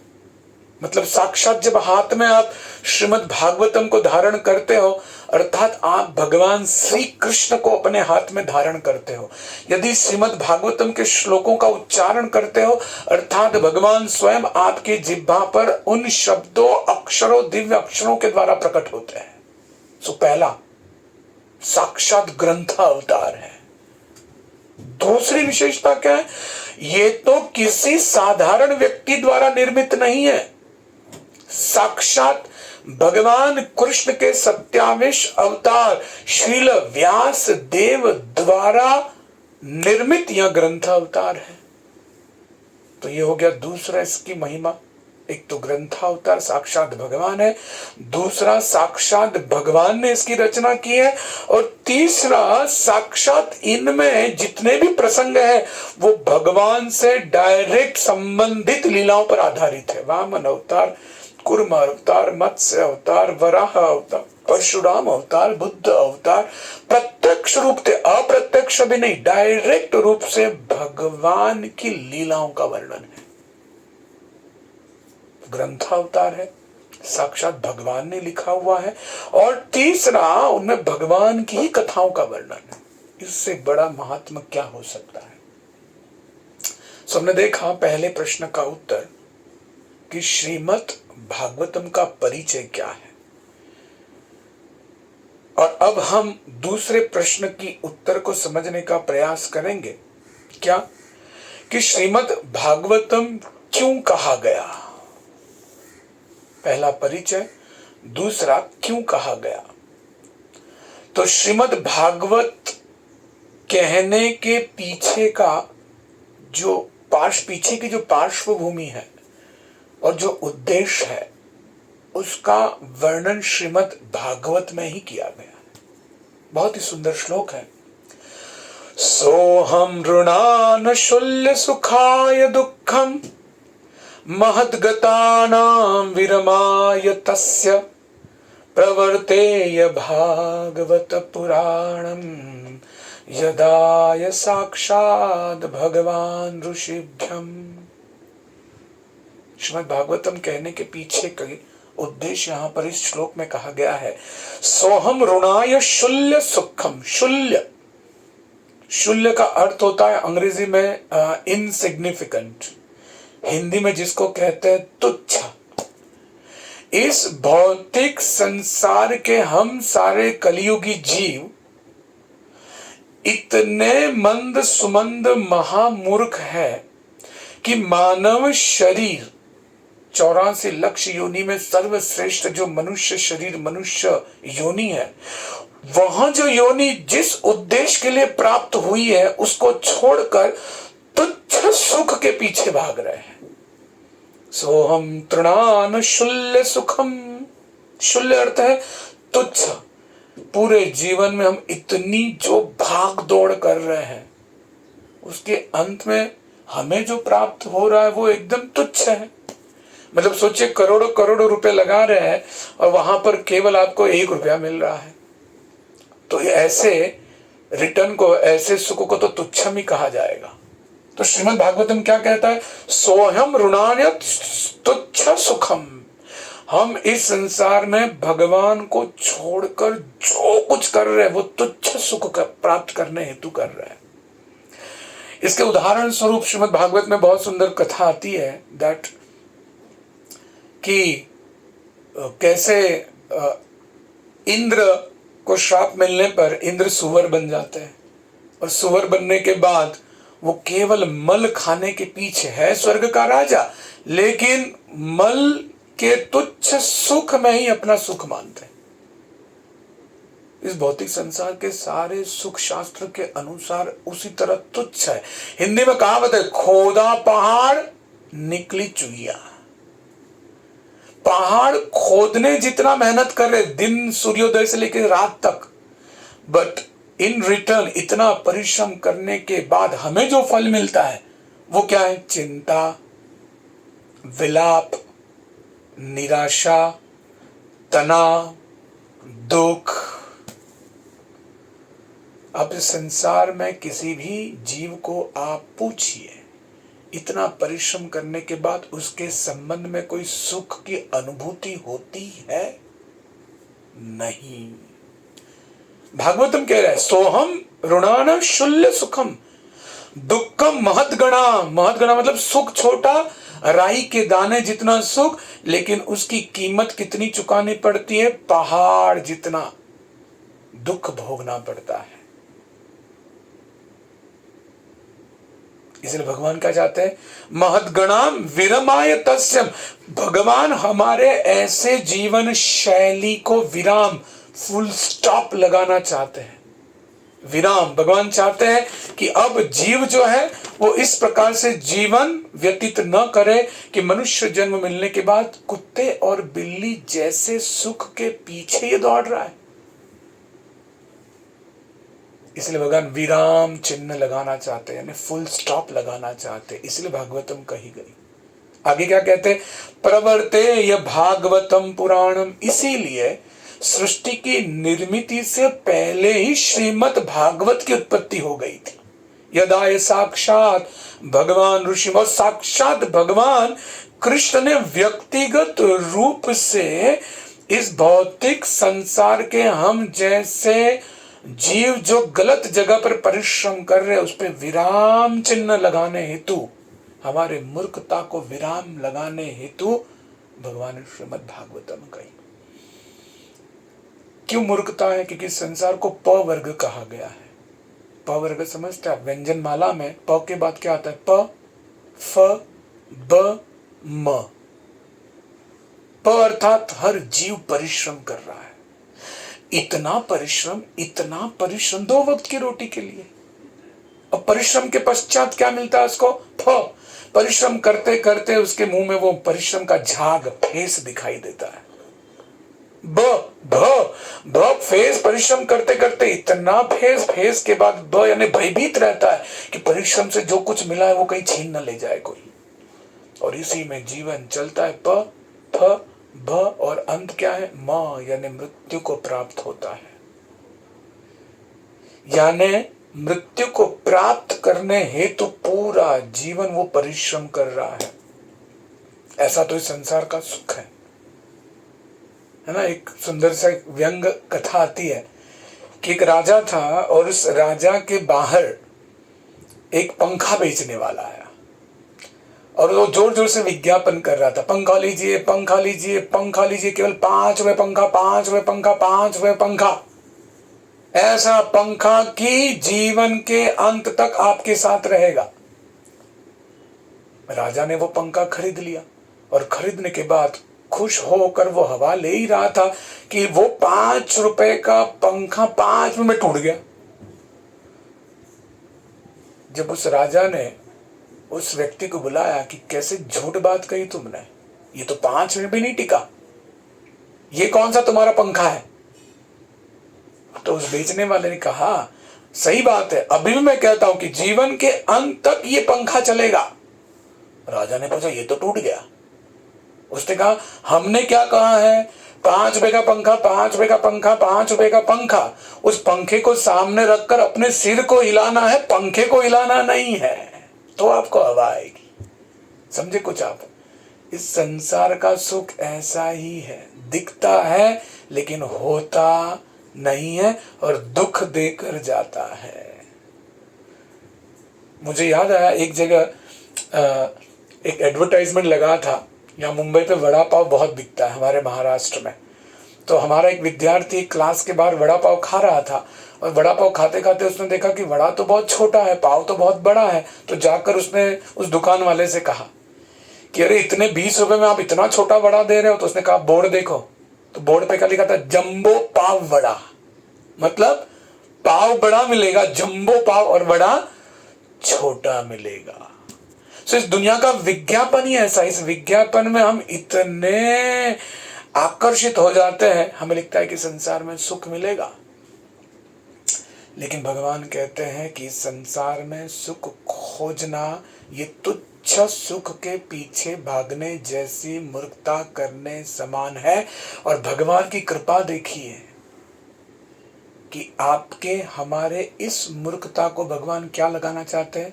मतलब साक्षात जब हाथ में आप श्रीमद् भागवतम को धारण करते हो, अर्थात आप भगवान श्री कृष्ण को अपने हाथ में धारण करते हो। यदि श्रीमद् भागवतम के श्लोकों का उच्चारण करते हो, अर्थात भगवान स्वयं आपके जिह्वा पर उन शब्दों, अक्षरों, दिव्य अक्षरों के द्वारा प्रकट होते हैं। सो पहला साक्षात ग्रंथावतार है। दूसरी विशेषता क्या है? ये तो किसी साधारण व्यक्ति द्वारा निर्मित नहीं है, साक्षात भगवान कृष्ण के 27 अवतार श्रील व्यास देव द्वारा निर्मित यह ग्रंथ अवतार है। तो ये हो गया दूसरा इसकी महिमा। एक तो ग्रंथावतार साक्षात भगवान है, दूसरा साक्षात भगवान ने इसकी रचना की है, और तीसरा साक्षात इनमें जितने भी प्रसंग है वो भगवान से डायरेक्ट संबंधित लीलाओं पर आधारित है। वामन अवतार, कुर्म अवतार, मत्स्य अवतार, वराह अवतार, परशुराम अवतार, बुद्ध अवतार, प्रत्यक्ष रूप से, अप्रत्यक्ष भी नहीं, डायरेक्ट रूप से भगवान की लीलाओं का वर्णन है। ग्रंथावतार है, साक्षात भगवान ने लिखा हुआ है, और तीसरा उनमें भगवान की ही कथाओं का वर्णन है। इससे बड़ा महात्मा क्या हो सकता है। हमने देखा पहले प्रश्न का उत्तर कि श्रीमद् भागवतम का परिचय क्या है, और अब हम दूसरे प्रश्न की उत्तर को समझने का प्रयास करेंगे। क्या कि श्रीमद् भागवतम क्यों कहा गया। पहला परिचय, दूसरा क्यों कहा गया। तो श्रीमद् भागवत कहने के पीछे का जो पीछे की जो पार्श्वभूमि है और जो उद्देश्य है उसका वर्णन श्रीमद् भागवत में ही किया गया है। बहुत ही सुंदर श्लोक है। सोहम ऋणान शूल्य सुखाय दुःखम महद्गतानां विरमाय तस्य प्रवर्तेय भागवत पुराणम यदाय साक्षात् भगवान ऋषिभ्यम। श्रीमद् भागवतम कहने के पीछे का उद्देश्य यहाँ पर इस श्लोक में कहा गया है। सोहम ऋणाय शूल्य सुखम। शूल्य का अर्थ होता है अंग्रेजी में इनसिग्निफिकेंट, हिंदी में जिसको कहते हैं तुच्छ। इस भौतिक संसार के हम सारे कलियुगी जीव इतने मंद सुमंद महामूर्ख है कि मानव शरीर 84 लाख योनि में सर्वश्रेष्ठ जो मनुष्य शरीर, मनुष्य योनि है, वहां जो योनि जिस उद्देश्य के लिए प्राप्त हुई है उसको छोड़कर तुच्छ सुख के पीछे भाग रहे हैं। सोहम तृणान शूल्य सुखम। शूल्य अर्थ है तुच्छ। पूरे जीवन में हम इतनी जो भाग दौड़ कर रहे हैं उसके अंत में हमें जो प्राप्त हो रहा है वो एकदम तुच्छ है। मतलब सोचिए, करोड़ों करोड़ों रुपए लगा रहे हैं और वहां पर केवल आपको 1 रुपया मिल रहा है। तो ऐसे रिटर्न को, ऐसे सुख को तो तुच्छम ही कहा जाएगा। तो श्रीमद् भागवतम क्या कहता है? सोहम ऋणान्य तुच्छ सुखम। हम इस संसार में भगवान को छोड़कर जो कुछ कर रहे हैं वो तुच्छ सुख प्राप्त करने हेतु कर रहे हैं। इसके उदाहरण स्वरूप श्रीमद् भागवत में बहुत सुंदर कथा आती है दैट कि कैसे इंद्र को श्राप मिलने पर इंद्र सुअर बन जाते हैं, और सुअर बनने के बाद वो केवल मल खाने के पीछे है स्वर्ग का राजा, लेकिन मल के तुच्छ सुख में ही अपना सुख मानते हैं। इस भौतिक संसार के सारे सुख शास्त्र के अनुसार उसी तरह तुच्छ है। हिंदी में कहावत है, खोदा पहाड़ निकली चुईया। पहाड़ खोदने जितना मेहनत कर रहे दिन सूर्योदय से लेकर रात तक, बट इन रिटर्न इतना परिश्रम करने के बाद हमें जो फल मिलता है वो क्या है? चिंता, विलाप, निराशा, तनाव, दुख। अब इस संसार में किसी भी जीव को आप पूछिए, इतना परिश्रम करने के बाद उसके संबंध में कोई सुख की अनुभूति होती है? नहीं। भागवतम कह रहा है, सोहम ऋणान शूल्य सुखम दुखम महद्गणा। महद्गणा मतलब सुख छोटा, राई के दाने जितना सुख, लेकिन उसकी कीमत कितनी चुकानी पड़ती है? पहाड़ जितना दुख भोगना पड़ता है। इसलिए भगवान क्या चाहते हैं? महद्गणाम विरमाय तस्यम। भगवान हमारे ऐसे जीवन शैली को विराम, फुल स्टॉप लगाना चाहते हैं। विराम। भगवान चाहते हैं कि अब जीव जो है वो इस प्रकार से जीवन व्यतीत न करे कि मनुष्य जन्म मिलने के बाद कुत्ते और बिल्ली जैसे सुख के पीछे ये दौड़ रहा है। इसलिए भगवान विराम चिन्ह लगाना चाहते हैं, यानी फुल स्टॉप लगाना चाहते हैं। इसलिए भागवतम कही गई। आगे क्या कहते हैं? प्रवर्ते यह भागवतम पुराणम। इसीलिए सृष्टि की निर्मिति से पहले ही श्रीमद् भागवत की उत्पत्ति हो गई थी। यदा ये साक्षात भगवान ऋषि और साक्षात भगवान कृष्ण ने व्यक्तिगत रूप से इस भौतिक संसार के हम जैसे जीव जो गलत जगह पर परिश्रम कर रहे हैं उस पर विराम चिन्ह लगाने हेतु, हमारे मूर्खता को विराम लगाने हेतु भगवान श्रीमद् भागवतम कही। क्यों मूर्खता है? क्योंकि संसार को प वर्ग कहा गया है। प वर्ग समझते हैं? व्यंजन माला में प के बाद क्या आता है? प, फ, ब, म। प अर्थात हर जीव परिश्रम कर रहा है। इतना परिश्रम 2 वक्त की रोटी के लिए। अब परिश्रम के पश्चात क्या मिलता है उसको? फ। परिश्रम करते करते उसके मुंह में वो परिश्रम का झाग, फेस दिखाई देता है। भ फेस, परिश्रम करते करते इतना फेस के बाद ब यानी भयभीत रहता है कि परिश्रम से जो कुछ मिला है वो कहीं छीन न ले जाए कोई। और इसी में जीवन चलता है। प, फ, भ और अंत क्या है? म, यानी मृत्यु को प्राप्त होता है। यानी मृत्यु को प्राप्त करने हेतु पूरा जीवन वो परिश्रम कर रहा है। ऐसा तो इस संसार का सुख है ना। एक सुंदर सा व्यंग कथा आती है कि एक राजा था और उस राजा के बाहर एक पंखा बेचने वाला आया और वो जोर जोर से विज्ञापन कर रहा था, पंखा लीजिए, पंखा लीजिए, पंखा लीजिए, केवल 5 रुपए पंखा, 5 रुपए पंखा, 5 रुपए पंखा। ऐसा पंखा कि जीवन के अंत तक आपके साथ रहेगा। राजा ने वो पंखा खरीद लिया और खरीदने के बाद खुश होकर वो हवा ले ही रहा था कि वो 5 रुपए का पंखा 5 में टूट गया। जब उस राजा ने उस व्यक्ति को बुलाया कि कैसे झूठ बात कही तुमने, ये तो 5 में भी नहीं टिका, ये कौन सा तुम्हारा पंखा है? तो उस बेचने वाले ने कहा, सही बात है, अभी भी मैं कहता हूं कि जीवन के अंत तक ये पंखा चलेगा। राजा ने पूछा, ये तो टूट गया। उसने कहा, हमने क्या कहा है? 5 रुपए का पंखा, 5 रुपए का पंखा, 5 रुपए का पंखा। उस पंखे को सामने रखकर अपने सिर को हिलाना है, पंखे को हिलाना नहीं है, तो आपको हवा आएगी। समझे कुछ आप? इस संसार का सुख ऐसा ही है, दिखता है लेकिन होता नहीं है और दुख देकर जाता है। मुझे याद आया एक जगह एक एडवर्टाइजमेंट लगा था, यहाँ मुंबई पे वड़ा पाव बहुत बिकता है हमारे महाराष्ट्र में। तो हमारा एक विद्यार्थी क्लास के बाहर वड़ा पाव खा रहा था और वड़ा पाव खाते खाते उसने देखा कि वड़ा तो बहुत छोटा है, पाव तो बहुत बड़ा है। तो जाकर उसने उस दुकान वाले से कहा कि अरे इतने 20 रुपए में आप इतना छोटा वड़ा दे रहे हो? तो उसने कहा, बोर्ड देखो। तो बोर्ड पे क्या लिखा था? जंबो पाव वड़ा। मतलब पाव बड़ा मिलेगा, जंबो पाव, और वड़ा छोटा मिलेगा। तो इस दुनिया का विज्ञापन ही ऐसा। इस विज्ञापन में हम इतने आकर्षित हो जाते हैं, हमें लगता है कि संसार में सुख मिलेगा। लेकिन भगवान कहते हैं कि संसार में सुख खोजना ये तुच्छ सुख के पीछे भागने जैसी मूर्खता करने समान है। और भगवान की कृपा देखिए कि आपके हमारे इस मूर्खता को भगवान क्या लगाना चाहते हैं?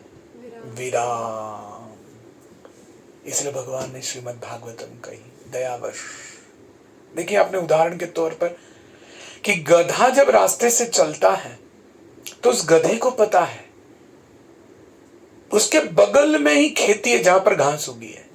विराम। इसलिए भगवान ने श्रीमद् भागवतम कही, दयावश। देखिए आपने उदाहरण के तौर पर कि गधा जब रास्ते से चलता है तो उस गधे को पता है उसके बगल में ही खेती है जहां पर घास उगी है,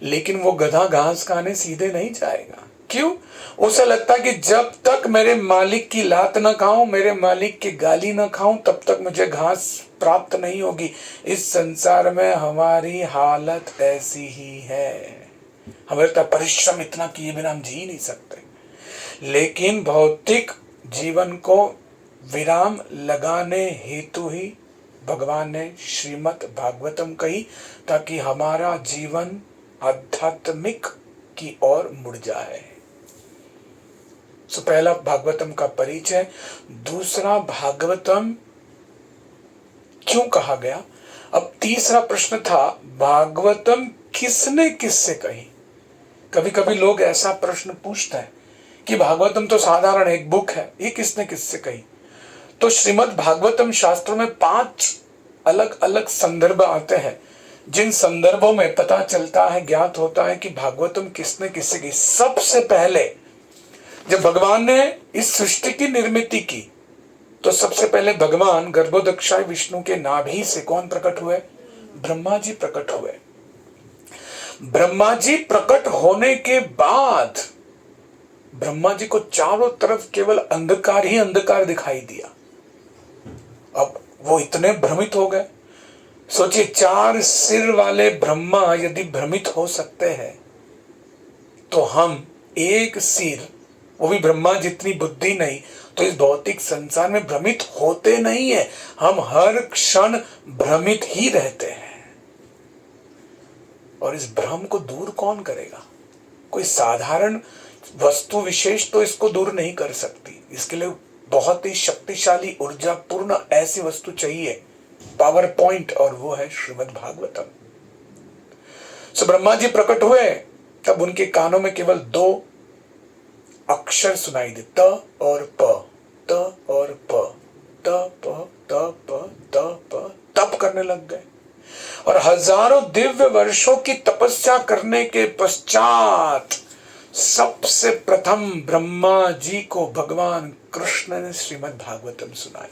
लेकिन वो गधा घास खाने सीधे नहीं जाएगा। क्यों? उसे लगता है कि जब तक मेरे मालिक की लात ना खाऊं, मेरे मालिक की गाली ना खाऊं, तब तक मुझे घास प्राप्त नहीं होगी। इस संसार में हमारी हालत ऐसी ही है। हमें लगता है परिश्रम इतना किए बिना हम जी नहीं सकते। लेकिन भौतिक जीवन को विराम लगाने हेतु ही भगवान ने श्रीमद् भागवतम कही, ताकि हमारा जीवन आध्यात्मिक की ओर मुड़ जाए। पहला भागवतम का परिचय। दूसरा, भागवतम क्यों कहा गया। अब तीसरा प्रश्न था, भागवतम किसने किससे कही। कभी कभी लोग ऐसा प्रश्न पूछते हैं कि भागवतम तो साधारण एक बुक है, ये किसने किससे कही। तो श्रीमद् भागवतम शास्त्रों में 5 अलग अलग संदर्भ आते हैं, जिन संदर्भों में पता चलता है, ज्ञात होता है कि भागवतम किसने किससे की। सबसे पहले जब भगवान ने इस सृष्टि की निर्मित की, तो सबसे पहले भगवान गर्भोदक्षाय विष्णु के नाभि से कौन प्रकट हुए। ब्रह्मा जी प्रकट हुए। ब्रह्मा जी प्रकट होने के बाद ब्रह्मा जी को चारों तरफ केवल अंधकार ही अंधकार दिखाई दिया। अब वो इतने भ्रमित हो गए। सोचिए, 4 सिर वाले ब्रह्मा यदि भ्रमित हो सकते हैं, तो हम एक सिर, वो भी ब्रह्मा जितनी बुद्धि नहीं, तो इस भौतिक संसार में भ्रमित होते नहीं है। हम हर क्षण भ्रमित ही रहते हैं। और इस भ्रम को दूर कौन करेगा। कोई साधारण वस्तु विशेष तो इसको दूर नहीं कर सकती। इसके लिए बहुत ही शक्तिशाली ऊर्जा पूर्ण ऐसी वस्तु चाहिए, पावर पॉइंट, और वो है श्रीमद् भागवतम। ब्रह्मा जी प्रकट हुए, तब उनके कानों में केवल 2 अक्षर सुनाई दे, त और प, त और प, त प त प त प। तप करने लग गए और हजारों दिव्य वर्षों की तपस्या करने के पश्चात सबसे प्रथम ब्रह्मा जी को भगवान कृष्ण ने श्रीमद् भागवतम सुनाई।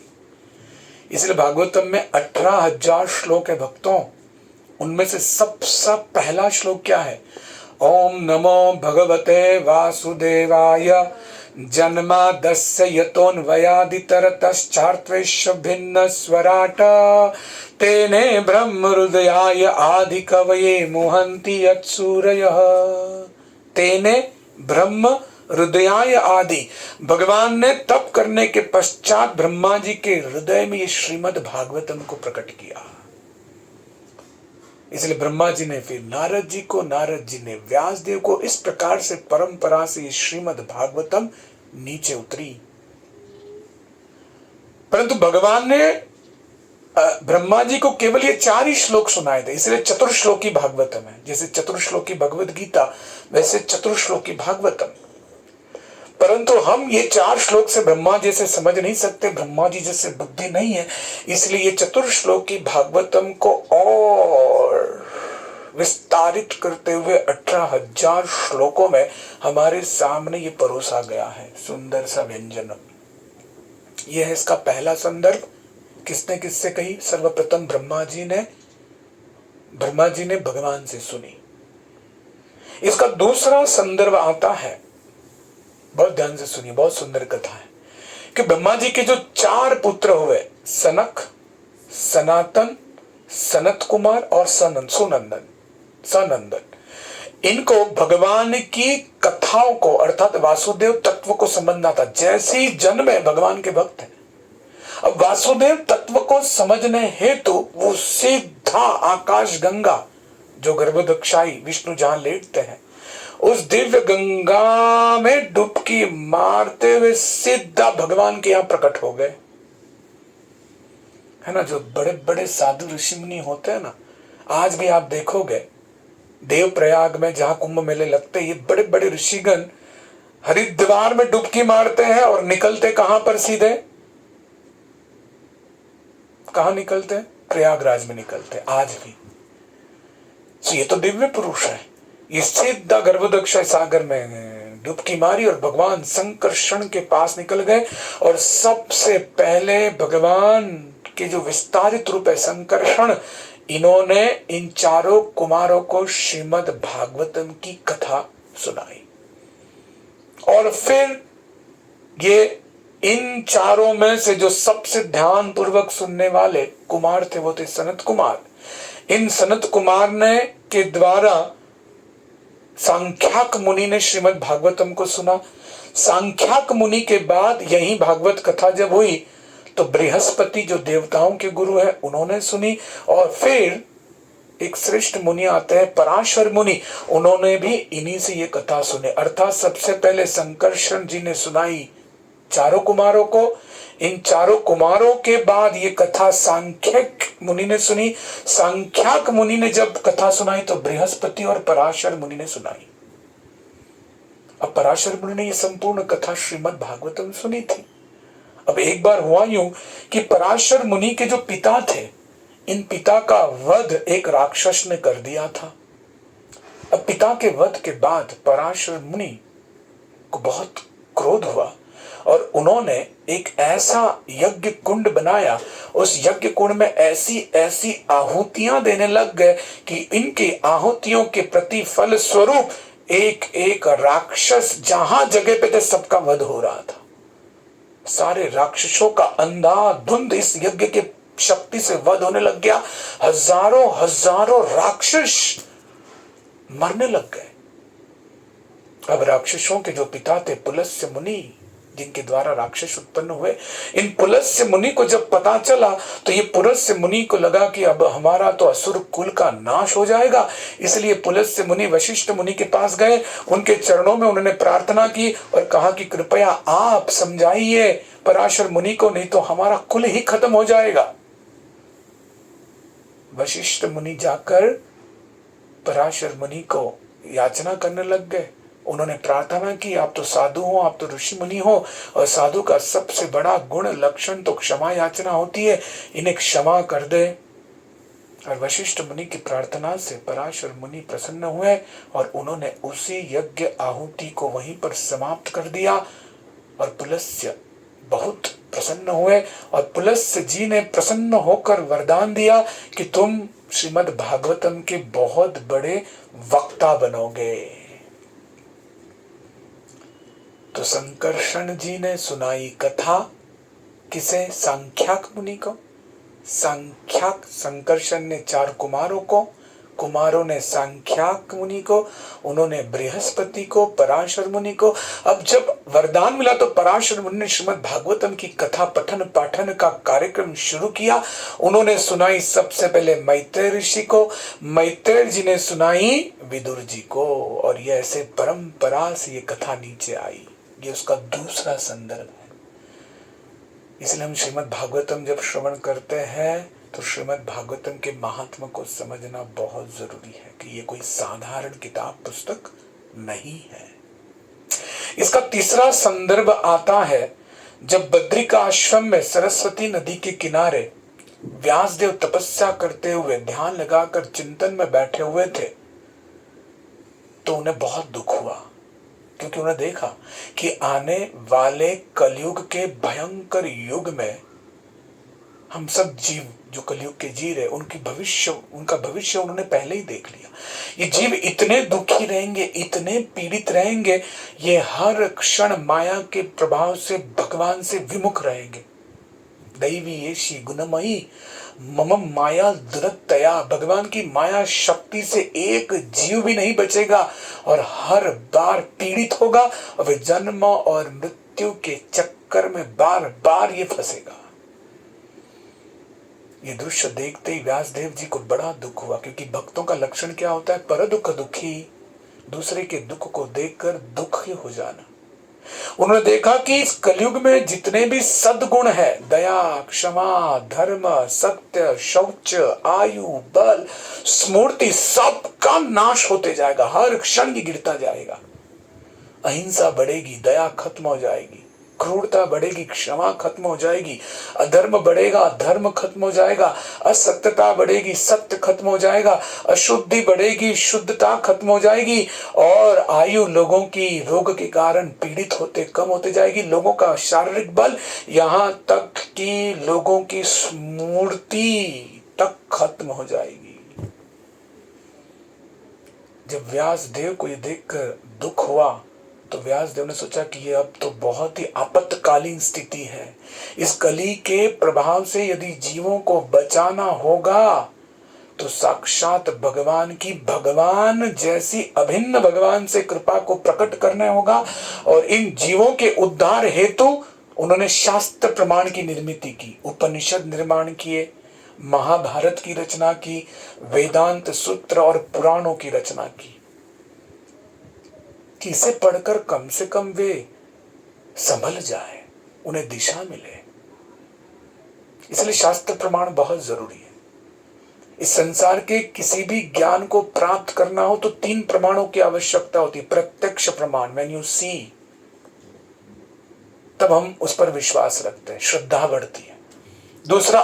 इसलिए भागवतम में 18,000 श्लोक है भक्तों। उनमें से सबसे पहला श्लोक क्या है। ओम नमो भगवते वासुदेवाय जन्मादस्य यतोऽन्वयादितरतश्चार्त्वेष्य भिन्न स्वराट तेने ब्रह्म हृदयाय आदि कवये मोहन्ति यत्सूरयः। तेने ब्रह्म हृदयाय आदि, भगवान ने तप करने के पश्चात ब्रह्मा जी के हृदय में ये श्रीमद् भागवतम को प्रकट किया। इसलिए ब्रह्मा जी ने फिर नारद जी को, नारद जी ने व्यास देव को, इस प्रकार से परंपरा से ये श्रीमद् भागवतम नीचे उतरी। परंतु भगवान ने ब्रह्मा जी को केवल ये 4 ही श्लोक सुनाए थे। इसलिए चतुर्श्लोकी भागवतम है। जैसे चतुर्श्लोकी भगवद गीता, वैसे चतुर्श्लोकी भागवतम। परंतु हम ये 4 श्लोक से ब्रह्मा जैसे समझ नहीं सकते, ब्रह्मा जी जैसे बुद्धि नहीं है। इसलिए ये चतुर्श्लोकी भागवतम को और विस्तारित करते हुए 18,000 श्लोकों में हमारे सामने ये परोसा गया है, सुंदर सा व्यंजन। यह है इसका पहला संदर्भ। किसने किससे कही। सर्वप्रथम ब्रह्मा जी ने भगवान से सुनी। इसका दूसरा संदर्भ आता है, बहुत ध्यान से सुनिए, बहुत सुंदर कथा है, कि ब्रह्मा जी के जो 4 पुत्र हुए, सनक, सनातन, सनत कुमार और सनंदन, इनको भगवान की कथाओं को अर्थात वासुदेव तत्व को समझना था। जैसे ही जन्म है भगवान के भक्त हैं। अब वासुदेव तत्व को समझने हेतु वो सीधा आकाश गंगा, जो गर्भोदक्षाई विष्णु जहां लेटते हैं, उस दिव्य गंगा में डुबकी मारते हुए सीधा भगवान के यहां प्रकट हो गए। है ना, जो बड़े बड़े साधु ऋषि मुनि होते हैं ना, आज भी आप देखोगे देव प्रयाग में जहां कुंभ मेले लगते हैं, ये बड़े बड़े ऋषिगण हरिद्वार में डुबकी मारते हैं और निकलते कहां पर सीधे, कहां निकलते हैं, प्रयागराज में निकलते आज भी। तो ये तो दिव्य पुरुष है। ये सीधा गर्भोदक्षाय सागर में डुबकी मारी और भगवान संकर्षण के पास निकल गए। और सबसे पहले भगवान के जो विस्तारित रूप है संकर्षण, इन्होंने इन 4 कुमारों को श्रीमद् भागवतम की कथा सुनाई। और फिर ये इन 4 में से जो सबसे ध्यान पूर्वक सुनने वाले कुमार थे, वो थे सनत कुमार। इन सनत कुमार ने के द्वारा सांख्याक मुनि ने श्रीमद् भागवतम को सुना। सांख्याक मुनि के बाद यही भागवत कथा जब हुई, तो बृहस्पति जो देवताओं के गुरु है उन्होंने सुनी, और फिर एक श्रेष्ठ मुनि आते हैं पराशर मुनि, उन्होंने भी इन्हीं से ये कथा सुने। अर्थात सबसे पहले संकर्षण जी ने सुनाई चारों कुमारों को, इन चारों कुमारों के बाद ये कथा सांख्यक मुनि ने सुनी। सांख्यक मुनि ने जब कथा सुनाई तो बृहस्पति और पराशर मुनि ने सुनाई। अब पराशर मुनि ने ये संपूर्ण कथा श्रीमद् भागवतम सुनी थी। अब एक बार हुआ यूं कि पराशर मुनि के जो पिता थे, इन पिता का वध एक राक्षस ने कर दिया था। अब पिता के वध के बाद पराशर मुनि को बहुत क्रोध हुआ और उन्होंने एक ऐसा यज्ञ कुंड बनाया। उस यज्ञ कुंड में ऐसी ऐसी आहुतियां देने लग गए कि इनकी आहुतियों के प्रतिफल स्वरूप एक एक राक्षस जहां जगह पे थे सबका वध हो रहा था। सारे राक्षसों का अंधाधुंध इस यज्ञ के शक्ति से वध होने लग गया। हजारों हजारों राक्षस मरने लग गए। अब राक्षसों के जो पिता थे पुलस्त्य मुनि, जिनके द्वारा राक्षस उत्पन्न हुए, इन पुलस्त्य मुनि को जब पता चला तो ये पुलस्त्य मुनि को लगा कि अब हमारा तो असुर कुल का नाश हो जाएगा। इसलिए पुलस्त्य मुनि वशिष्ठ मुनि के पास गए, उनके चरणों में उन्होंने प्रार्थना की और कहा कि कृपया आप समझाइए पराशर मुनि को, नहीं तो हमारा कुल ही खत्म हो जाएगा। वशिष्ठ मुनि जाकर पराशर मुनि को याचना करने लग गए। उन्होंने प्रार्थना की, आप तो साधु हो, आप तो ऋषि मुनि हो, और साधु का सबसे बड़ा गुण लक्षण तो क्षमा याचना होती है, इन्हें क्षमा कर दे। और वशिष्ठ मुनि की प्रार्थना से पराशर मुनि प्रसन्न हुए और उन्होंने उसी यज्ञ आहुति को वहीं पर समाप्त कर दिया। और पुलस्त्य बहुत प्रसन्न हुए और पुलस्त्य जी ने प्रसन्न होकर वरदान दिया कि तुम श्रीमद् भागवतम के बहुत बड़े वक्ता बनोगे। तो संकर्षण जी ने सुनाई कथा किसे? सांख्यक मुनि को। सांख्यक संकर्षण ने चार कुमारों को, कुमारों ने सांख्यक मुनि को, उन्होंने बृहस्पति को, पराशर मुनि को। अब जब वरदान मिला तो पराशर मुनि ने श्रीमद् भागवतम की कथा पठन पाठन का कार्यक्रम शुरू किया। उन्होंने सुनाई सबसे पहले मैत्रेय ऋषि को, मैत्रेय जी ने सुनाई विदुर जी को, और ये ऐसे परंपरा से ये कथा नीचे आई। ये उसका दूसरा संदर्भ है। इसलिए हम श्रीमद् भागवतम जब श्रवण करते हैं तो श्रीमद् भागवतम के महात्मा को समझना बहुत जरूरी है कि ये कोई साधारण किताब पुस्तक नहीं है। इसका तीसरा संदर्भ आता है जब बद्रिका आश्रम में सरस्वती नदी के किनारे व्यासदेव तपस्या करते हुए ध्यान लगाकर चिंतन में बैठे हुए थे तो उन्हें बहुत दुख हुआ, क्योंकि उन्हें देखा कि आने वाले कलयुग के भयंकर युग में हम सब जीव जो कलयुग के जी रहे उनका भविष्य उन्होंने पहले ही देख लिया। ये जीव इतने दुखी रहेंगे, इतने पीड़ित रहेंगे, ये हर क्षण माया के प्रभाव से भगवान से विमुख रहेंगे। दैवी येषि गुणमयी मम माया दुरतया, भगवान की माया शक्ति से एक जीव भी नहीं बचेगा और हर बार पीड़ित होगा और वे जन्म और मृत्यु के चक्कर में बार बार ये फंसेगा। ये दृश्य देखते ही व्यासदेव जी को बड़ा दुख हुआ, क्योंकि भक्तों का लक्षण क्या होता है? पर दुख दुखी, दूसरे के दुख को देखकर दुखी हो जाना। उन्होंने देखा कि इस कलयुग में जितने भी सद्गुण है, दया, क्षमा, धर्म, सत्य, शौच, आयु, बल, स्मृति, सबका नाश होते जाएगा, हर क्षण ही गिरता जाएगा। अहिंसा बढ़ेगी, दया खत्म हो जाएगी, क्रूरता बढ़ेगी, क्षमा खत्म हो जाएगी, अधर्म बढ़ेगा, धर्म खत्म हो जाएगा, असत्यता बढ़ेगी, सत्य खत्म हो जाएगा, अशुद्धि बढ़ेगी, शुद्धता खत्म हो जाएगी, और आयु लोगों की रोग के कारण पीड़ित होते कम होते जाएगी, लोगों का शारीरिक बल, यहाँ तक कि लोगों की स्मृति तक खत्म हो जाएगी। जब व्यासदेव को ये देखकर दुख हुआ तो व्यासदेव ने सोचा कि ये अब तो बहुत ही आपातकालीन स्थिति है। इस कली के प्रभाव से यदि जीवों को बचाना होगा तो साक्षात भगवान की, भगवान जैसी अभिन्न भगवान से कृपा को प्रकट करना होगा और इन जीवों के उद्धार हेतु उन्होंने शास्त्र प्रमाण की निर्मित की, उपनिषद निर्माण किए, महाभारत की रचना की, वेदांत सूत्र और पुराणों की रचना की, कि इसे पढ़कर कम से कम वे संभल जाए, उन्हें दिशा मिले। इसलिए शास्त्र प्रमाण बहुत जरूरी है। इस संसार के किसी भी ज्ञान को प्राप्त करना हो तो 3 प्रमाणों की आवश्यकता होती है। प्रत्यक्ष प्रमाण, व्हेन यू सी, तब हम उस पर विश्वास रखते हैं, श्रद्धा बढ़ती है। दूसरा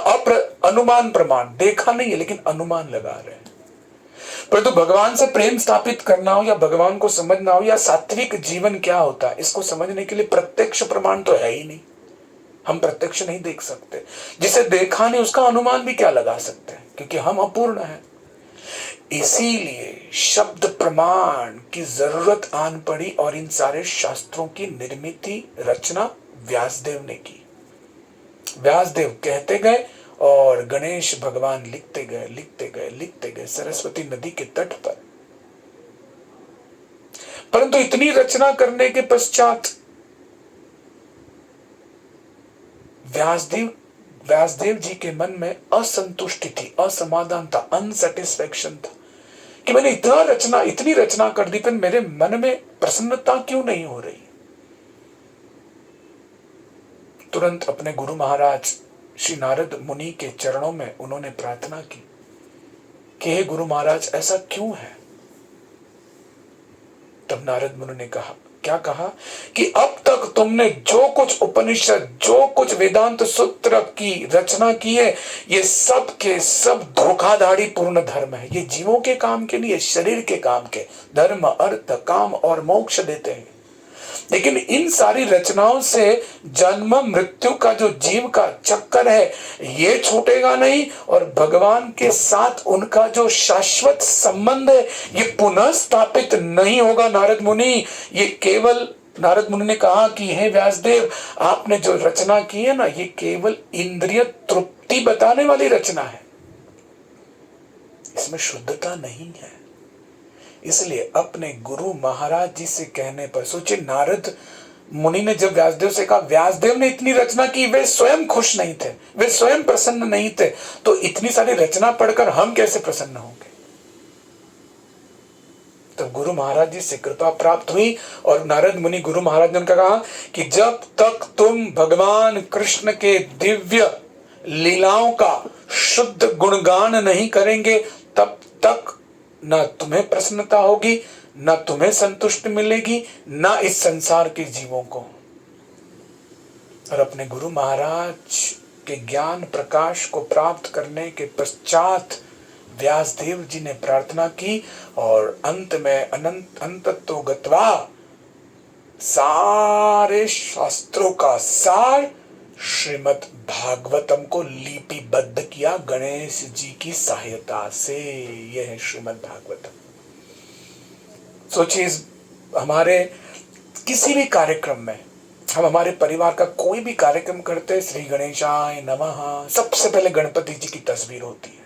अनुमान प्रमाण, देखा नहीं है लेकिन अनुमान लगा रहे हैं। परंतु भगवान से प्रेम स्थापित करना हो या भगवान को समझना हो या सात्विक जीवन क्या होता है, इसको समझने के लिए प्रत्यक्ष प्रमाण तो है ही नहीं। हम प्रत्यक्ष नहीं देख सकते, जिसे देखा नहीं उसका अनुमान भी क्या लगा सकते हैं, क्योंकि हम अपूर्ण हैं। इसीलिए शब्द प्रमाण की जरूरत आन पड़ी और इन सारे शास्त्रों की निर्मित रचना व्यासदेव ने की। व्यासदेव कहते गए और गणेश भगवान लिखते गए, लिखते गए, लिखते गए सरस्वती नदी के तट पर। परंतु इतनी रचना करने के पश्चात व्यासदेव जी के मन में असंतुष्टि थी, असमाधान था, अनसेटिस्फैक्शन था कि मैंने इतनी रचना कर दी, पर मेरे मन में प्रसन्नता क्यों नहीं हो रही। तुरंत अपने गुरु महाराज श्री नारद मुनि के चरणों में उन्होंने प्रार्थना की कि हे गुरु महाराज, ऐसा क्यों है। तब नारद मुनि ने कहा, क्या कहा कि अब तक तुमने जो कुछ उपनिषद, जो कुछ वेदांत सूत्र की रचना की है, ये सब के सब धोखाधड़ी पूर्ण धर्म है। ये जीवों के काम के लिए, शरीर के काम के, धर्म, अर्थ, काम और मोक्ष देते हैं। लेकिन इन सारी रचनाओं से जन्म मृत्यु का जो जीव का चक्कर है, ये छूटेगा नहीं, और भगवान के साथ उनका जो शाश्वत संबंध है, ये पुनः स्थापित नहीं होगा। नारद मुनि, ये केवल, नारद मुनि ने कहा कि हे व्यासदेव, आपने जो रचना की है ना, ये केवल इंद्रिय तृप्ति बताने वाली रचना है, इसमें शुद्धता नहीं है। इसलिए अपने गुरु महाराज जी से कहने पर, सोचिए, नारद मुनि ने जब व्यासदेव से कहा, व्यासदेव ने इतनी रचना की, वे स्वयं खुश नहीं थे, वे स्वयं प्रसन्न नहीं थे, तो इतनी सारी रचना पढ़कर हम कैसे प्रसन्न होंगे। तब गुरु महाराज जी से कृपा प्राप्त हुई और नारद मुनि गुरु महाराज ने उनका कहा कि जब तक तुम भगवान कृष्ण के दिव्य लीलाओं का शुद्ध गुणगान नहीं करेंगे, तब तक ना तुम्हें प्रसन्नता होगी, ना तुम्हें संतुष्टि मिलेगी, ना इस संसार के जीवों को। और अपने गुरु महाराज के ज्ञान प्रकाश को प्राप्त करने के पश्चात व्यासदेव जी ने प्रार्थना की और अंत में अंततो गत्वा सारे शास्त्रों का सार श्रीमद् भागवतम को लिपिबद्ध किया गणेश जी की सहायता से। यह है श्रीमद् भागवतम। सोचिए, हमारे किसी भी कार्यक्रम में, हम हमारे परिवार का कोई भी कार्यक्रम करते हैं, श्री गणेशाय नमः, सबसे पहले गणपति जी की तस्वीर होती है,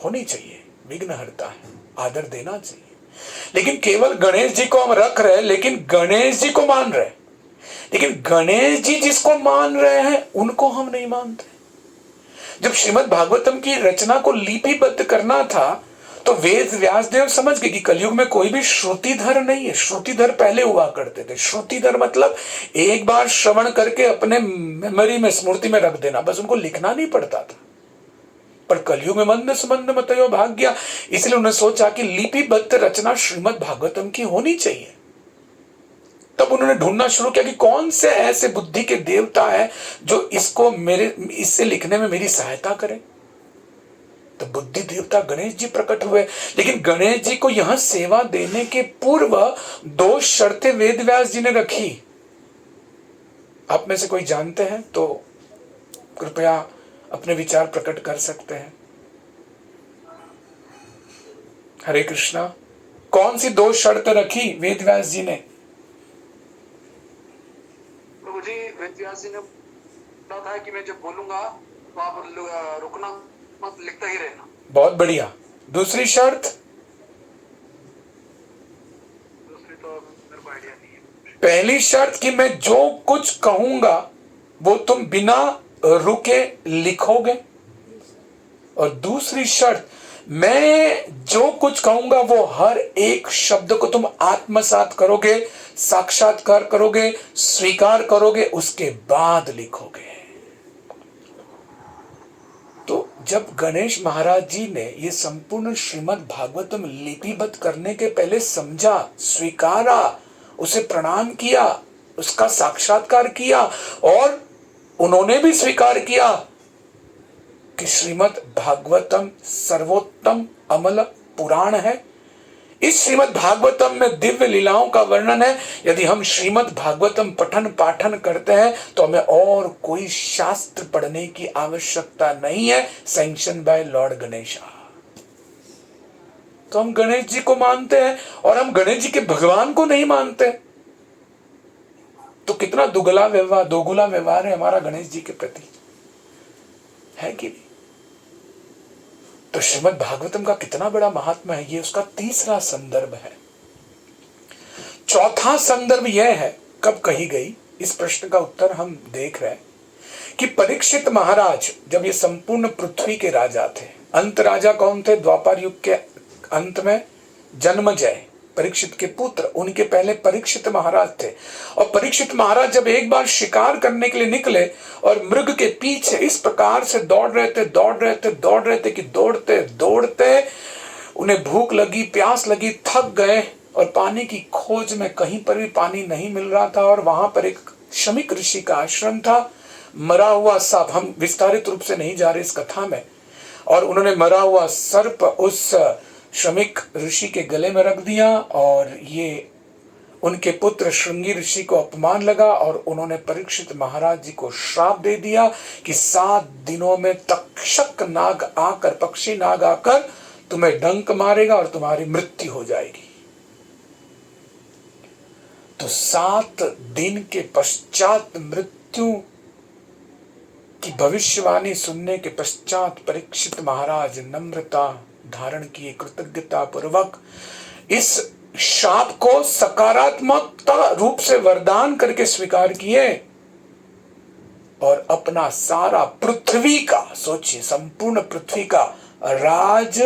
होनी चाहिए, विघ्नहर्ता है, आदर देना चाहिए। लेकिन केवल गणेश जी को हम रख रहे हैं, लेकिन गणेश जी को मान रहे हैं, लेकिन गणेश जी जिसको मान रहे हैं उनको हम नहीं मानते। जब श्रीमद् भागवतम की रचना को लिपिबद्ध करना था, तो वेद व्यासदेव समझ गए कि कलयुग में कोई भी श्रुतिधर नहीं है। श्रुतिधर पहले हुआ करते थे। श्रुतिधर मतलब एक बार श्रवण करके अपने मेमोरी में, स्मृति में रख देना, बस उनको लिखना नहीं पड़ता था। पर कलयुग में मंद सुमंद मतयो भाग गया, इसलिए उन्होंने सोचा कि लिपिबद्ध रचना श्रीमद् भागवतम की होनी चाहिए। तब उन्होंने ढूंढना शुरू किया कि कौन से ऐसे बुद्धि के देवता है जो इससे लिखने में मेरी सहायता करें। तो बुद्धि देवता गणेश जी प्रकट हुए। लेकिन गणेश जी को यहां सेवा देने के पूर्व 2 शर्तें वेद व्यास जी ने रखी। आप में से कोई जानते हैं तो कृपया अपने विचार प्रकट कर सकते हैं। हरे कृष्णा। कौन सी 2 शर्त रखी वेद व्यास जी ने? प्रभु जी, वेद व्यास जी ने कहा था कि मैं जब बोलूंगा तो आप रुकना मत, लिखता ही रहना। बहुत बढ़िया। दूसरी शर्त? दूसरी तो मेरे को आइडिया नहीं है। पहली शर्त कि मैं जो कुछ कहूंगा वो तुम बिना रुके लिखोगे। और दूसरी शर्त, मैं जो कुछ कहूंगा वो हर एक शब्द को तुम आत्मसात करोगे, साक्षात्कार करोगे, स्वीकार करोगे, उसके बाद लिखोगे। तो जब गणेश महाराज जी ने ये संपूर्ण श्रीमद् भागवतम लिपिबद्ध करने के पहले समझा, स्वीकारा, उसे प्रणाम किया, उसका साक्षात्कार किया, और उन्होंने भी स्वीकार किया कि श्रीमद् भागवतम सर्वोत्तम अमल पुराण है। इस श्रीमद् भागवतम में दिव्य लीलाओं का वर्णन है। यदि हम श्रीमद् भागवतम पठन पाठन करते हैं तो हमें और कोई शास्त्र पढ़ने की आवश्यकता नहीं है। Sanction bye Lord Ganesha. तो हम गणेश जी को मानते हैं और हम गणेश जी के भगवान को नहीं मानते। तो कितना दोगुला व्यवहार है हमारा गणेश जी के प्रति, है कि नहीं? तो श्रीमद् भागवतम का कितना बड़ा महात्मा है, ये उसका तीसरा संदर्भ है। चौथा संदर्भ यह है, कब कही गई, इस प्रश्न का उत्तर हम देख रहे हैं कि परीक्षित महाराज जब ये संपूर्ण पृथ्वी के राजा थे, अंत राजा कौन थे? द्वापर युग के अंत में जन्मजय परीक्षित के पुत्र, उनके पहले परीक्षित महाराज थे। और परीक्षित महाराज जब एक बार शिकार करने के लिए निकले और मृग के पीछे इस प्रकार से दौड़ रहे थे कि दौड़ते दौड़ते उन्हें भूख लगी, प्यास लगी, थक गए और पानी की खोज में कहीं पर भी पानी नहीं मिल रहा था। और वहां पर एक शमीक ऋषि का आश्रम था, मरा हुआ सांप, हम विस्तारित रूप से नहीं जा रहे इस कथा में, और उन्होंने मरा हुआ सर्प उस शमीक ऋषि के गले में रख दिया। और ये उनके पुत्र श्रृंगी ऋषि को अपमान लगा और उन्होंने परीक्षित महाराज जी को श्राप दे दिया कि 7 दिनों में तक्षक नाग आकर, पक्षी नाग आकर तुम्हें डंक मारेगा और तुम्हारी मृत्यु हो जाएगी। तो 7 दिन के पश्चात मृत्यु की भविष्यवाणी सुनने के पश्चात परीक्षित महाराज नम्रता धारण किए, कृतज्ञता पूर्वक इस शाप को सकारात्मकता रूप से वरदान करके स्वीकार किए और अपना सारा पृथ्वी का, सोचिए संपूर्ण पृथ्वी का राज